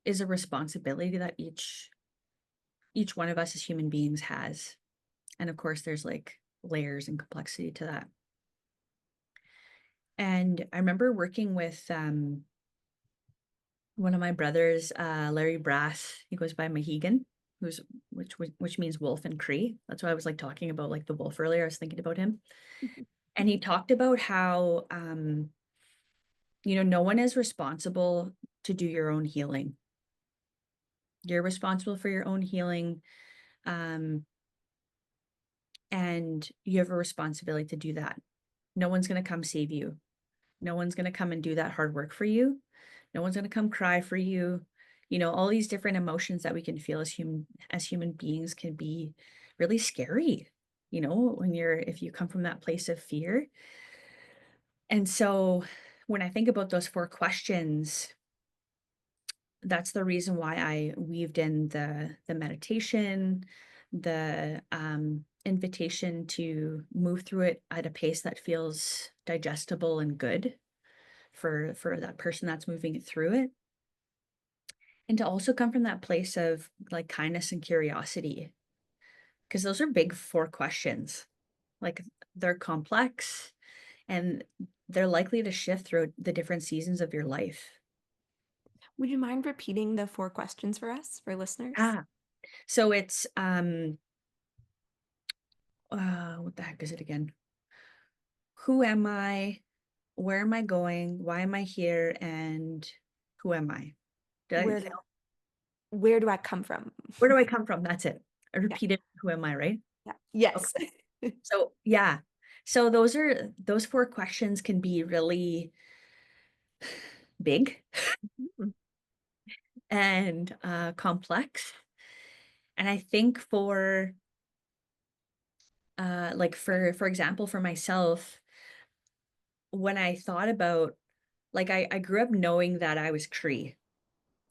is a responsibility that each one of us as human beings has. And of course, there's like layers and complexity to that. And I remember working with one of my brothers, Larry Brass. He goes by Mohegan, who's which means wolf in Cree. That's why I was like talking about like the wolf earlier. I was thinking about him, and he talked about how no one is responsible to do your own healing. You're responsible for your own healing, um, and you have a responsibility to do that. No one's going to come save you. No one's going to come and do that hard work for you. No one's going to come cry for you. All these different emotions that we can feel as human beings can be really scary, if you come from that place of fear. And so when I think about those four questions, that's the reason why I weaved in the meditation, the invitation to move through it at a pace that feels digestible and good for that person that's moving through it, and to also come from that place of like kindness and curiosity, because those are big four questions. Like, they're complex, and they're likely to shift through the different seasons of your life.
Would you mind repeating the four questions for us, for listeners?
Ah, so it's what the heck is it again? Who am I? Where am I going? Why am I here? And who am I? Did I
Where do, where do I come from?
Where do I come from? That's it. I
Yeah,
repeated, who am I, right?
yeah.
Okay.
Yes.
So yeah. So those four questions can be really big
Mhm.
and complex. And I think for like for example, for myself, when I thought about, like, I grew up knowing that I was Cree.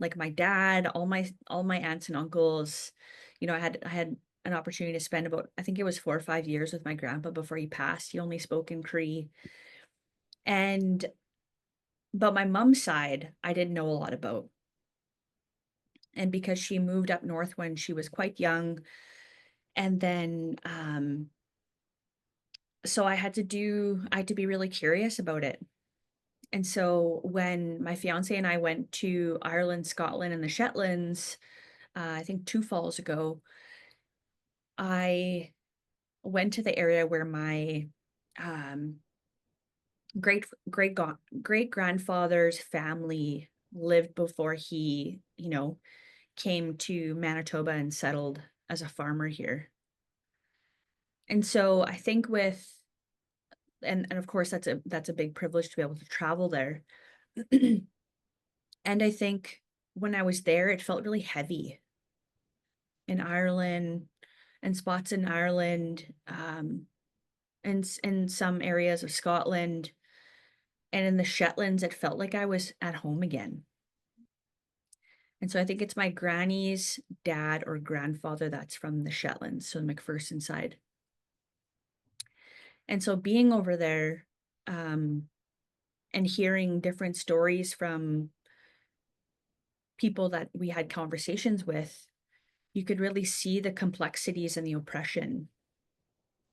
Like, my dad, all my aunts and uncles, I had an opportunity to spend about, I think it was 4 or 5 years with my grandpa before he passed. He only spoke in Cree. And but my mom's side, I didn't know a lot about. And because she moved up north when she was quite young, and then so I had to be really curious about it. And so when my fiance and I went to Ireland, Scotland, and the Shetlands, I think 2 falls ago, I went to the area where my um, great grandfather's family lived before he, came to Manitoba and settled as a farmer here. And so I think and of course that's a big privilege to be able to travel there. And I think when I was there, it felt really heavy in Ireland, and spots in Ireland, and in some areas of Scotland, and in the Shetlands, it felt like I was at home again. And so I think it's my granny's dad or grandfather that's from the Shetlands, so McPherson side. And so being over there, and hearing different stories from people that we had conversations with, you could really see the complexities and the oppression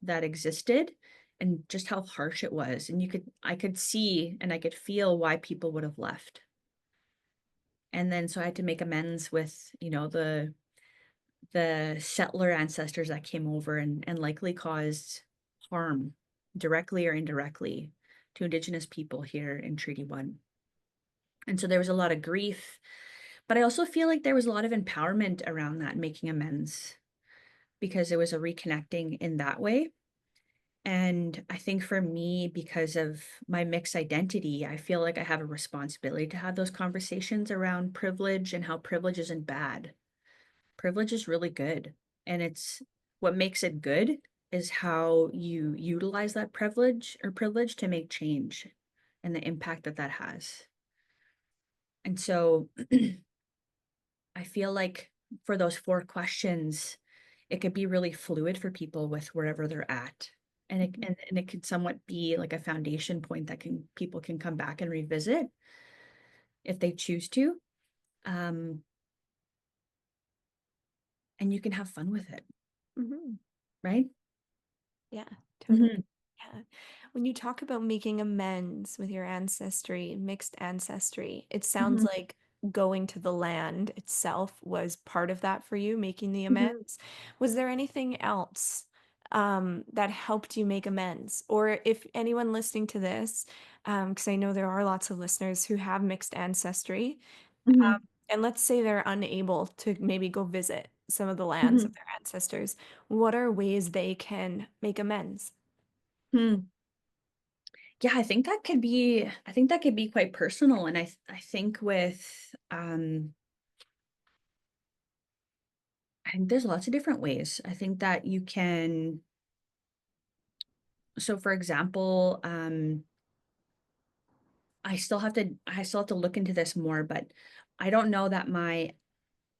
that existed, and just how harsh it was. And I could see and I could feel why people would have left. And then so I had to make amends with, the settler ancestors that came over and likely caused harm, directly or indirectly, to Indigenous people here in Treaty 1. And so there was a lot of grief, but I also feel like there was a lot of empowerment around that, making amends, because it was a reconnecting in that way. And I think for me, because of my mixed identity, I feel like I have a responsibility to have those conversations around privilege and how privilege isn't bad. Privilege is really good. And it's what makes it good is how you utilize that privilege to make change and the impact that that has. And so I feel like for those 4 questions, it could be really fluid for people with wherever they're at. And it
Mhm.
and it could somewhat be like a foundation point that can people can come back and revisit if they choose to. Um, and you can have fun with it,
Mhm.
right?
Yeah, totally.
Mhm,
Yeah. When you talk about making amends with your ancestry, mixed ancestry, it sounds
mhm,
like going to the land itself was part of that for you, making the
mhm,
amends. Was there anything else that helped you make amends? Or if anyone listening to this, because I know there are lots of listeners who have mixed ancestry,
mhm,
and let's say they're unable to maybe go visit some of the lands of
mhm,
their ancestors, what are ways they can make amends?
hmm. Yeah, I think that could be quite personal, and I think with, I think there's lots of different ways. I think that you can so for example, I still have to look into this more, but I don't know that my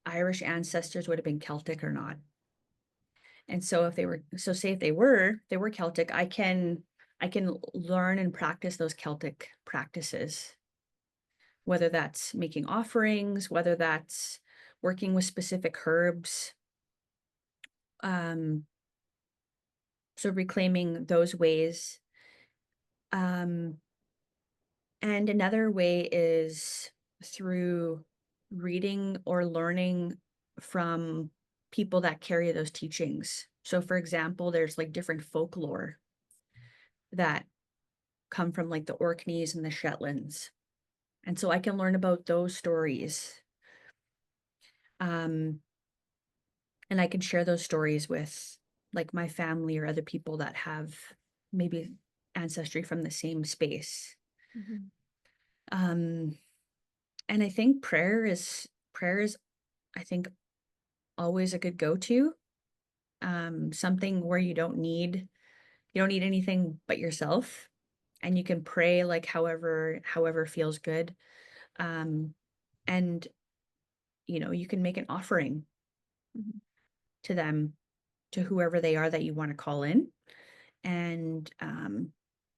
Irish ancestors would have been Celtic or not. And so if they were so say if they were Celtic, I can learn and practice those Celtic practices, whether that's making offerings, whether that's working with specific herbs. Um, so reclaiming those ways. Um, and another way is through reading or learning from people that carry those teachings. So, for example, there's like different folklore that come from like the Orkneys and the Shetlands. And so I can learn about those stories. Um, and I can share those stories with like my family or other people that have maybe ancestry from the same space.
Mhm.
Um, and I think prayer is I think always a good go-to. Something where you don't need anything but yourself, and you can pray like however feels good. Um, and you can make an offering
Mhm.
to them, to whoever they are that you want to call in, and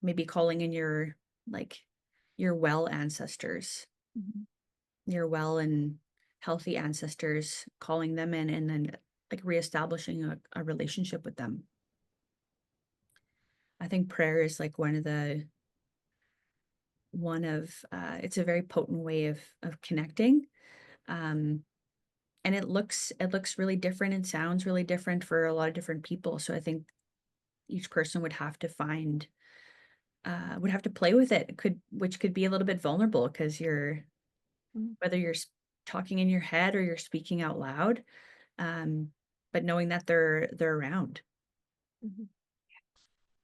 maybe calling in like your well ancestors,
Mhm.
your well and healthy ancestors, calling them in, and then like reestablishing a relationship with them. I think prayer is like it's a very potent way of connecting. Um, and it looks really different and sounds really different for a lot of different people. So I think each person would have to play with it. Which could be a little bit vulnerable because
Mhm.
whether you're talking in your head or you're speaking out loud, um, but knowing that they're around.
Mhm.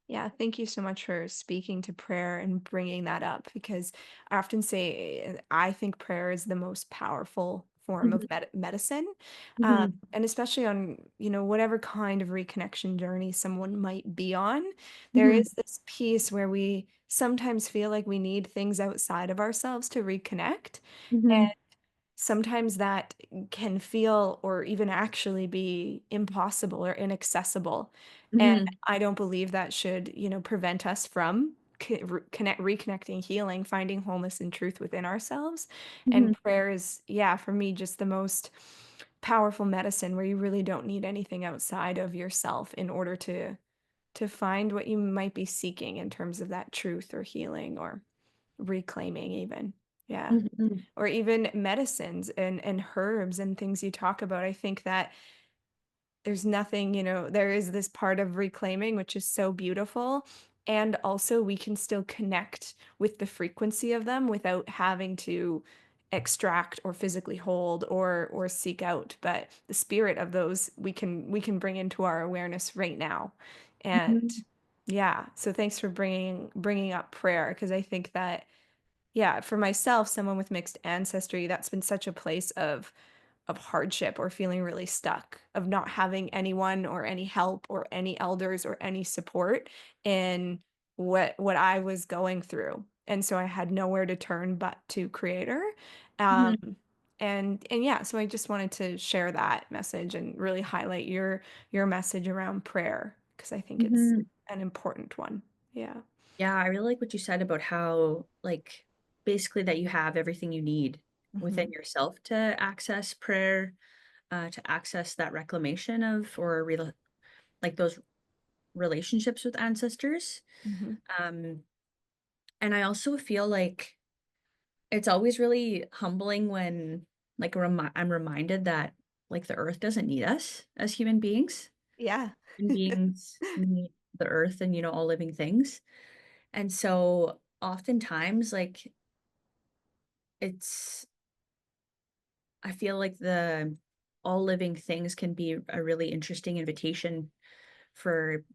Yeah, thank you so much for speaking to prayer and bringing that up because I often say I think prayer is the most powerful form of
Mhm,
medicine.
mhm,
And especially on, whatever kind of reconnection journey someone might be on, there
mhm,
is this piece where we sometimes feel like we need things outside of ourselves to reconnect.
mhm,
Sometimes that can feel or even actually be impossible or inaccessible. And
mhm,
I don't believe that should, prevent us from reconnecting, healing, finding wholeness and truth within ourselves. And
mhm,
prayer is, yeah, for me, just the most powerful medicine where you really don't need anything outside of yourself in order to find what you might be seeking in terms of that truth or healing or reclaiming even. Yeah,
mhm,
or even medicines and herbs and things you talk about. I think that there's nothing, there is this part of reclaiming, which is so beautiful. And also, we can still connect with the frequency of them without having to extract or physically hold or seek out. But the spirit of those we can bring into our awareness right now. And
mhm,
yeah, so thanks for bringing up prayer because I think that yeah, for myself, someone with mixed ancestry, that's been such a place of of hardship or feeling really stuck, of not having anyone or any help or any elders or any support in what I was going through. And so I had nowhere to turn but to creator. Um,
Mhm.
and yeah, so I just wanted to share that message and really highlight your message around prayer because I think it's
Mhm.
an important one. Yeah.
Yeah, I really like what you said about how, like, basically that you have everything you need within
Hmm.
yourself to access prayer, to access that reclamation of or like those relationships with ancestors.
Hmm.
Um, and I also feel like it's always really humbling when I'm reminded that like the earth doesn't need us as human beings.
Yeah.
Human beings need the earth and all living things. And so oftentimes like it's I feel like the all living things can be a really interesting invitation for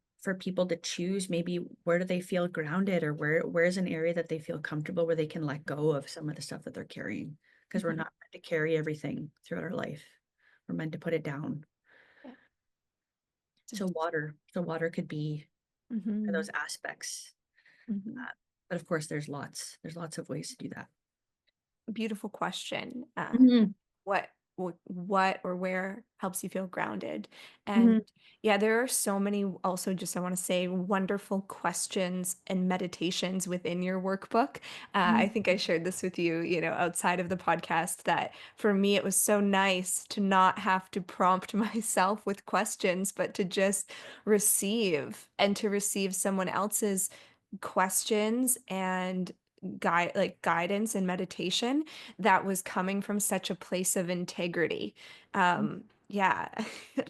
people to choose maybe where do they feel grounded or where's an area that they feel comfortable where they can let go of some of the stuff that they're carrying because we're
Hmm.
not meant to carry everything throughout our life. We're meant to put it down.
Yeah.
So water could be one of those
Hmm.
aspects.
Hmm.
But of course there's lots of ways to do that.
Beautiful question.
Mhm,
What or where helps you feel grounded? And
mhm,
yeah, there are so many also just I want to say wonderful questions and meditations within your workbook. I
mhm,
think I shared this with you, outside of the podcast that for me it was so nice to not have to prompt myself with questions, but to just receive and to receive someone else's questions and guidance and meditation that was coming from such a place of integrity. Yeah.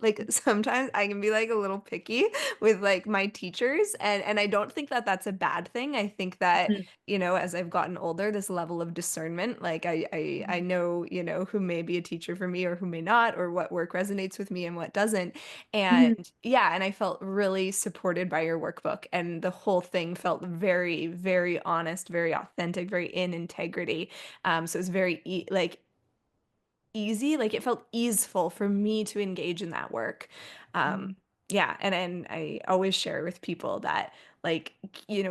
Like sometimes I can be like a little picky with like my teachers and I don't think that that's a bad thing. I think that,
mhm,
as I've gotten older, this level of discernment, like I
mhm,
know, who may be a teacher for me or who may not, or what work resonates with me and what doesn't.
mhm,
And yeah, and I felt really supported by your workbook. And the whole thing felt very, very honest, very authentic, very in integrity. So it was very easy, like it felt easeful for me to engage in that work.
mhm,
Yeah, and I always share with people that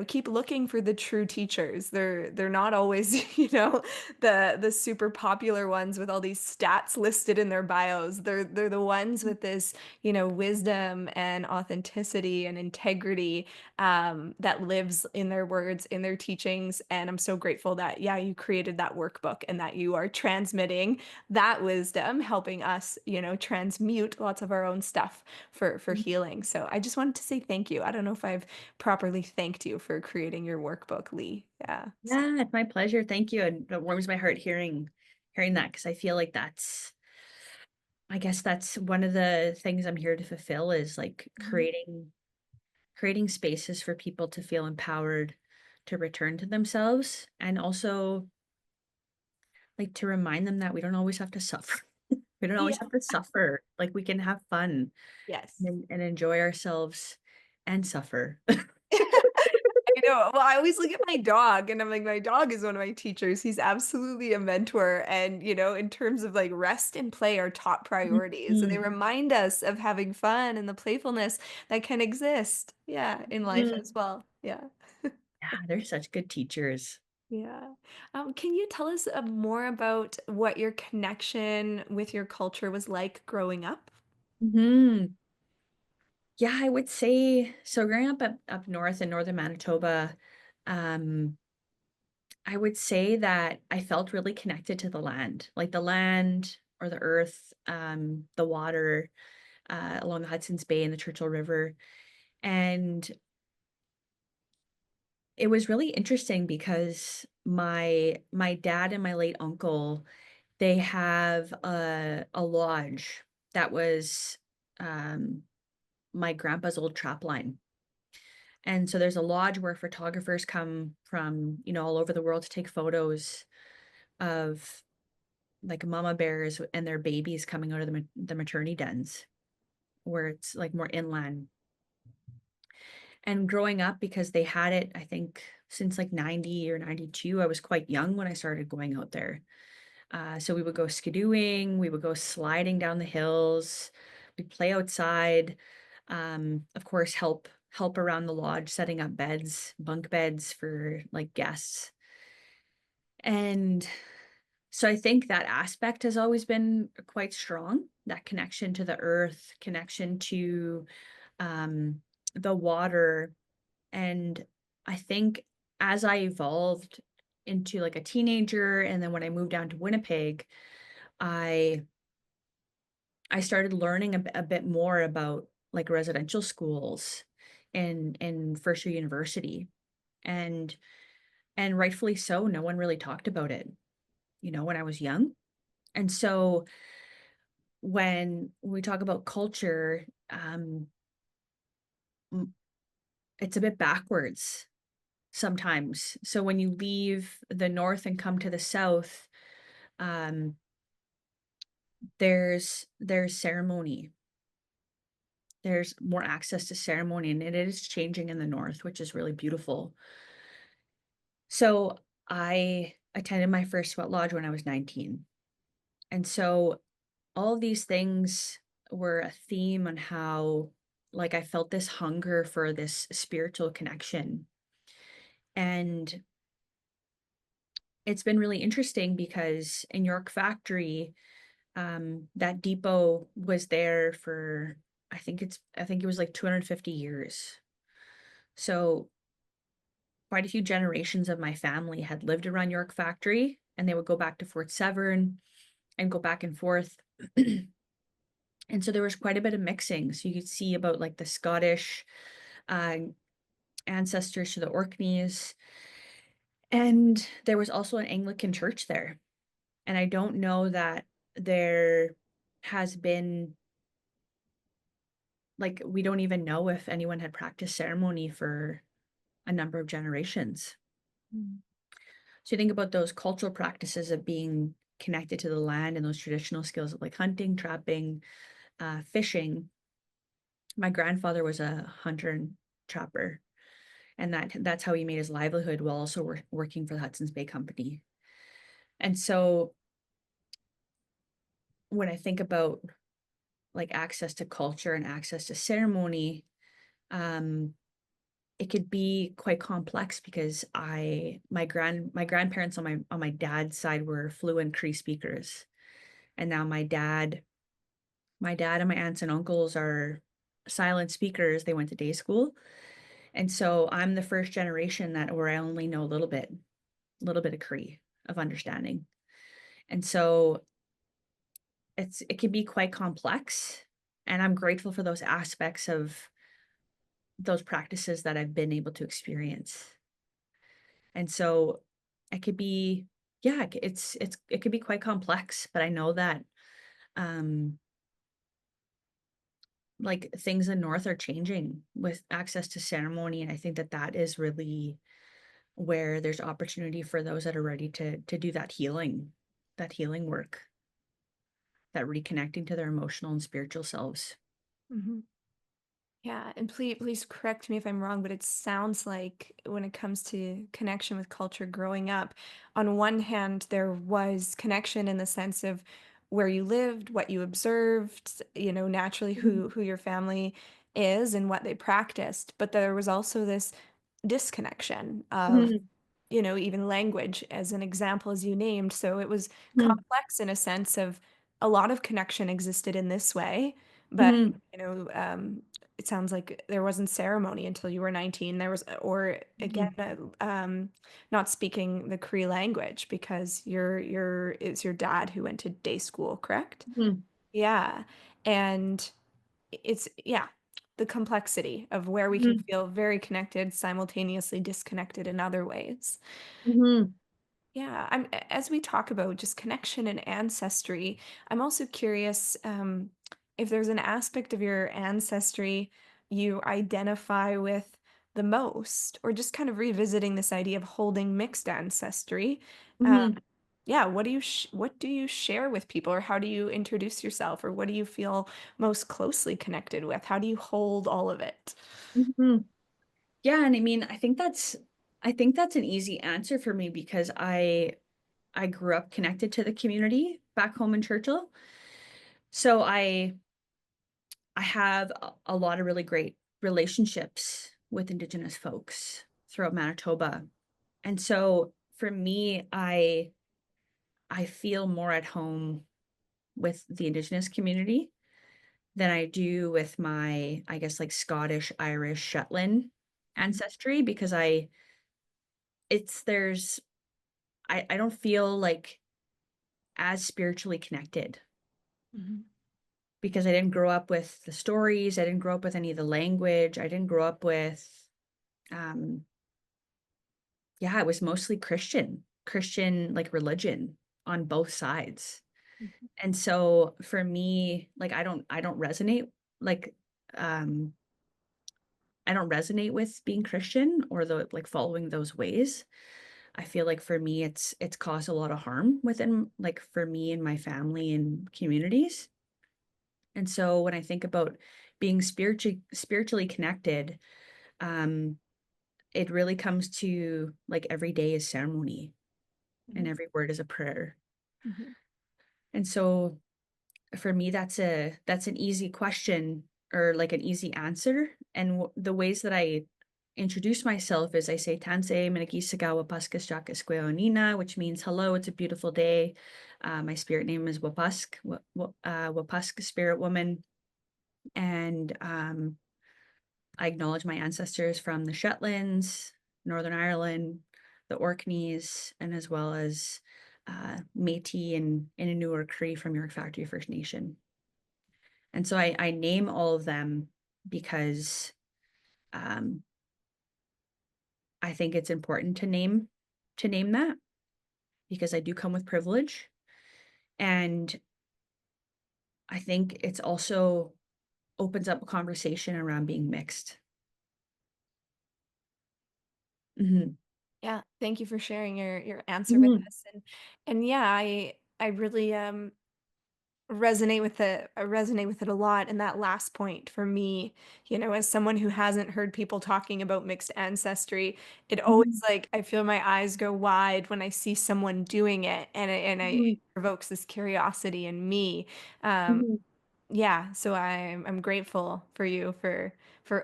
keep looking for the true teachers. They're not always, the super popular ones with all these stats listed in their bios. They're the ones with this, wisdom and authenticity and integrity that lives in their words, in their teachings. And I'm so grateful that, yeah, you created that workbook and that you are transmitting that wisdom, helping us, transmute lots of our own stuff for
mhm.
healing. So I just wanted to say thank you. I don't know if I've properly thanked you for creating your workbook, Lee. Yeah. So,
Yeah, it's my pleasure. Thank you. And it warms my heart hearing that because I feel like I guess that's one of the things I'm here to fulfill is like
mhm.
creating spaces for people to feel empowered to return to themselves and also like to remind them that we don't always have to suffer. We don't always
Yeah.
have to suffer. Like we can have fun
Yes.
and enjoy ourselves and suffer.
I know. Well, I always look at my dog and I'm like, my dog is one of my teachers. He's absolutely a mentor. And, in terms of like rest and play are top priorities. And they
Mhm.
remind us of having fun and the playfulness that can exist. Yeah. In life
Mhm.
as well. Yeah.
Yeah, they're such good teachers.
Yeah. Can you tell us more about what your connection with your culture was like growing up?
Mhm. Yeah, I would say so growing up north in northern Manitoba, um, I would say that I felt really connected to the land, like the land or the earth, the water, along the Hudson's Bay and the Churchill River. And it was really interesting because my dad and my late uncle, they have a lodge that was um my grandpa's old trap line. And so there's a lodge where photographers come from, all over the world to take photos of like mama bears and their babies coming out of the maternity dens where it's like more inland. And growing up, because they had it, I think since like 90 or 92, I was quite young when I started going out there. So we would go skidooing, we would go sliding down the hills, we'd play outside, of course, help around the lodge, setting up beds, bunk beds for like guests. And so I think that aspect has always been quite strong, that connection to the earth, connection to um, the water. And I think as I evolved into like a teenager, and then when I moved down to Winnipeg, I I started learning a bit more about like residential schools and first year university. And and rightfully so, no one really talked about it, when I was young. And so when we talk about culture, m- it's a bit backwards sometimes. So when you leave the north and come to the south, um, there's ceremony. There's more access to ceremony, and it is changing in the north, which is really beautiful. So I attended my first sweat lodge when I was 19. And so all of these things were a theme on how like I felt this hunger for this spiritual connection. And it's been really interesting because in York Factory, that depot was there for I think it was like 250 years. So quite a few generations of my family had lived around York Factory, and they would go back to Fort Severn and go back and forth. And so there was quite a bit of mixing. So you could see about like the Scottish uh, ancestors to the Orkneys. And there was also an Anglican church there. And I don't know that there has been, like, we don't even know if anyone had practiced ceremony for a number of generations.
Mm.
So you think about those cultural practices of being connected to the land and those traditional skills of like hunting, trapping, fishing. My grandfather was a hunter and trapper, and that's how he made his livelihood while also working for the Hudson's Bay Company. And so when I think about like access to culture and access to ceremony, um, it could be quite complex because my grandparents on my dad's side were fluent Cree speakers. And now my dad and my aunts and uncles are silent speakers. They went to day school. And so I'm the first generation that where I only know a little bit of Cree of understanding. And so it can be quite complex. And I'm grateful for those aspects of those practices that I've been able to experience. And so it could be, yeah, it could be quite complex, but I know that um like things in North are changing with access to ceremony. And I think that that is really where there's opportunity for those that are ready to do that healing work, that reconnecting to their emotional and spiritual selves.
Mhm. Yeah, and please correct me if I'm wrong, but it sounds like when it comes to connection with culture growing up, on one hand, there was connection in the sense of where you lived, what you observed, naturally
Mhm,
who your family is and what they practiced, but there was also this disconnection of
mhm,
even language as an example, as you named. So it was
mhm,
complex in a sense of a lot of connection existed in this way, but
mhm,
you know, um, it sounds like there wasn't ceremony until you were 19. There was, or again,
mhm,
not speaking the Cree language because it's your dad who went to day school, correct?
mhm,
Yeah, and yeah, the complexity of where we can
mhm,
feel very connected, simultaneously disconnected in other ways.
mhm,
Yeah, as we talk about just connection and ancestry, I'm also curious if there's an aspect of your ancestry you identify with the most, or just kind of revisiting this idea of holding mixed ancestry. Uh,
mhm,
yeah, what do you share with people, or how do you introduce yourself, or what do you feel most closely connected with? How do you hold all of it?
mhm. Yeah, and I mean, I think that's an easy answer for me because I grew up connected to the community back home in Churchill. So I have a lot of really great relationships with Indigenous folks throughout Manitoba. And so for me, I feel more at home with the Indigenous community than I do with my, I guess, like Scottish, Irish, Shetland
Mhm,
ancestry because it's there's I don't feel like as spiritually connected
mhm,
because I didn't grow up with the stories. I didn't grow up with any of the language. I didn't grow up with, um, yeah, it was mostly Christian like religion on both sides.
mhm,
And so for me, like I don't resonate like um I don't resonate with being Christian or the like following those ways. I feel like for me it's caused a lot of harm within like for me and my family and communities. And so when I think about being spiritually connected, um, it really comes to like every day is ceremony and
mhm,
every word is a prayer.
mhm,
And so for me, that's an easy question or like an easy answer. And the ways that I introduce myself is I say Tanse Menagisagawa Wapaskasjak Esqueonina, which means hello, it's a beautiful day. My spirit name is Wapask, spirit woman. And I acknowledge my ancestors from the Shetlands, Northern Ireland, the Orkneys, and as well as Métis and Ininew or Cree from York Factory First Nation. And so I name all of them because um, I think it's important to name that because I do come with privilege. And I think it's also opens up a conversation around being mixed. Mhm.
yeah, thank you for sharing your answer with
Mhm.
us. And yeah, I really I resonate with it a lot. And that last point for me, as someone who hasn't heard people talking about mixed ancestry, it always
Mhm.
like I feel my eyes go wide when I see someone doing it, it
Mhm.
provokes this curiosity in me. Um,
Mhm.
yeah, so I'm grateful for you for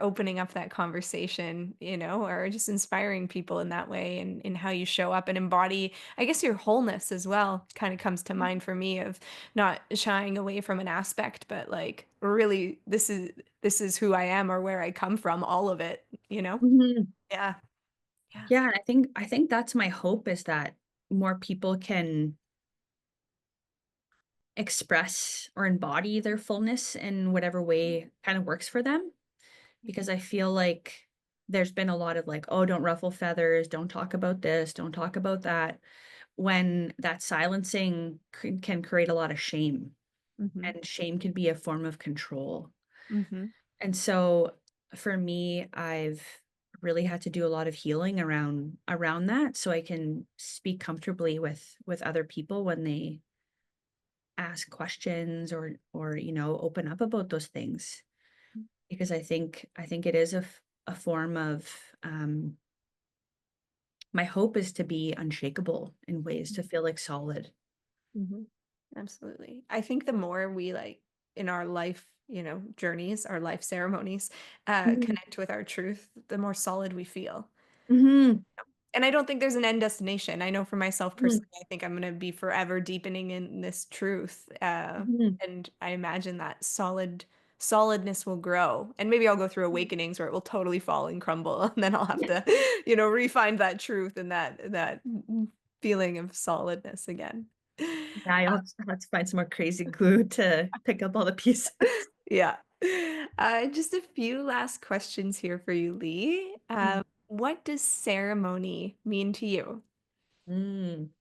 opening up that conversation, or just inspiring people in that way, and in how you show up and embody, I guess, your wholeness as well kind of comes to mind for me, of not shying away from an aspect, but like really this is who I am, or where I come from, all of it, you know?
Mhm.
Yeah. Yeah.
Yeah, and I think that's my hope is that more people can express or embody their fullness in whatever way kind of works for them. Because I feel like there's been a lot of like, oh, don't ruffle feathers, don't talk about this, don't talk about that, when that silencing can create a lot of shame,
Hmm.
and shame can be a form of control.
Hmm.
And so for me, I've really had to do a lot of healing around that so I can speak comfortably with other people when they ask questions or open up about those things because I think it is a form of my hope is to be unshakable in ways to feel like solid.
Hmm. Absolutely. I think the more we like in our life, journeys, our life ceremonies,
Mhm.
connect with our truth, the more solid we feel.
Mhm.
And I don't think there's an end destination. I know for myself
Mhm.
personally, I think I'm going to be forever deepening in this truth.
Mhm.
And I imagine that solidness will grow. And maybe I'll go through
Mhm.
awakenings where it will totally fall and crumble. And then I'll have
Yeah.
to, refine that truth and that feeling of solidness again.
Yeah, you'll have to find some more crazy glue to pick up all the pieces.
Yeah. Just a few last questions here for you, Lee.
Mhm.
What does ceremony mean to you?
Mm.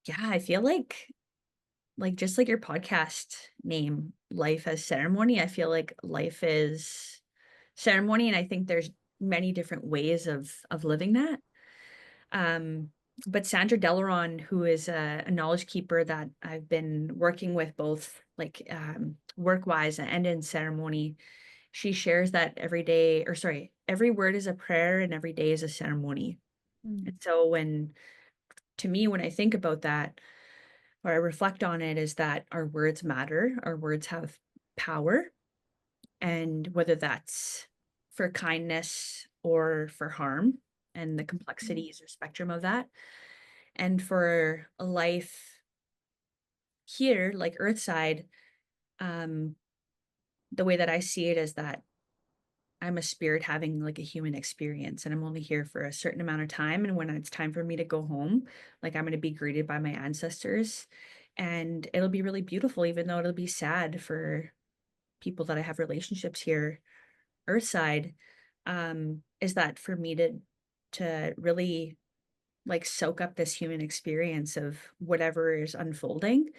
Yeah, I feel like just like your podcast name, Life as Ceremony, I feel like life is ceremony, and I think there's many different ways of living that. Um, but Sandra Delaron, who is a knowledge keeper that I've been working with both like work-wise and in ceremony, she shares that every day, or sorry, every word is a prayer and every day is a ceremony. And
Mm.
so when to me, when I think about that, or I reflect on it, is that our words matter. Our words have power. And whether that's for kindness or for harm, and the
Mm.
complexities or spectrum of that. And for a life here, like Earthside, um, the way that I see it is that I'm a spirit having like a human experience, and I'm only here for a certain amount of time. And when it's time for me to go home, like I'm going to be greeted by my ancestors, and it'll be really beautiful, even though it'll be sad for people that I have relationships here, Earthside. Is that for me to really like soak up this human experience of whatever is unfolding,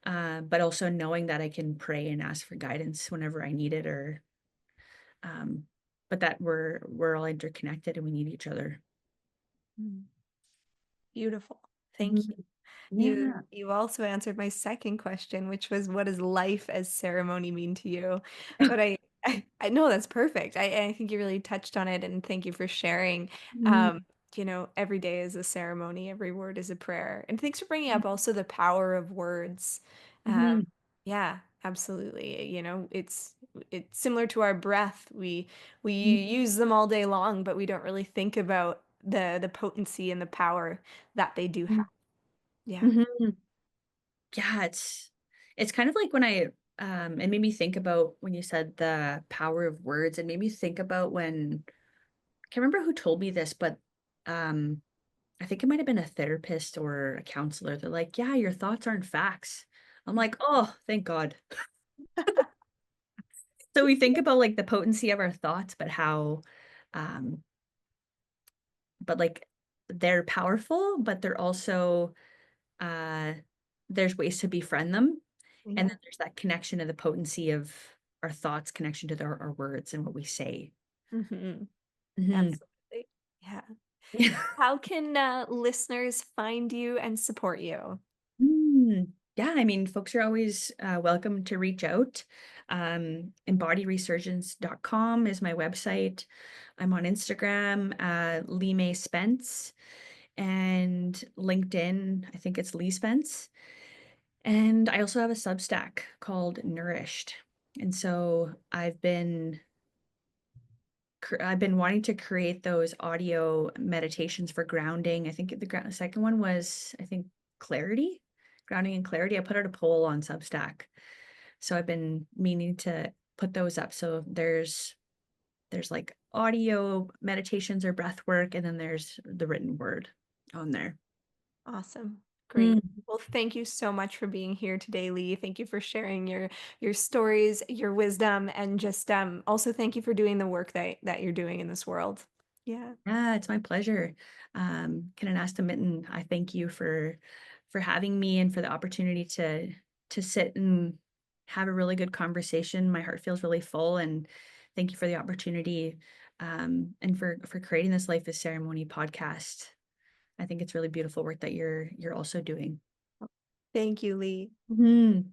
but also knowing that I can pray and ask for guidance whenever I need it, or um, but that we're all interconnected and we need each other.
Mm. Beautiful. Thank you.
Mhm.
You
Yeah.
you also answered my second question, which was what does life as ceremony mean to you? But I know that's perfect. I think you really touched on it, and thank you for sharing. Um,
Mhm.
every day is a ceremony, every word is a prayer. And thanks for bringing up also the power of words.
Mhm.
Yeah, absolutely. It's similar to our breath. We
Mhm.
use them all day long, but we don't really think about the potency and the power that they do have. Yeah.
Mhm. Yeah, it's kind of like when it made me think about when you said the power of words. It made me think about when I can't remember who told me this, but um I think it might have been a therapist or a counselor. They're like, "Yeah, your thoughts aren't facts." I'm like, "Oh, thank God." So we think about like the potency of our thoughts, but how um but like they're powerful, but they're also uh there's ways to befriend them. And
Yeah.
then there's that connection to the potency of our thoughts, connection to our words and what we say.
Hmm.
Mhm.
Absolutely. Yeah.
Yeah.
How can listeners find you and support you?
Yeah, I mean, folks are always welcome to reach out. Embodiedresurgence.com is my website. I'm on Instagram, Lee Spence, and LinkedIn, I think it's Lee Spence. And I also have a Substack called Nourished. And so I've been wanting to create those audio meditations for grounding. I think second one was, I think, clarity, grounding and clarity. I put out a poll on Substack. So I've been meaning to put those up. So there's like audio meditations or breath work, and then there's the written word on there.
Awesome. Great.
Mm.
Well, thank you so much for being here today, Lee. Thank you for sharing your stories, your wisdom, and just also thank you for doing the work that you're doing in this world. Yeah.
Yeah, it's my pleasure. Kananasta Mitten, I thank you for having me and for the opportunity to sit and have a really good conversation. My heart feels really full, and thank you for the opportunity, and for creating this Life is Ceremony podcast. I think it's really beautiful work that you're also doing.
Thank you, Lee.
Mhm.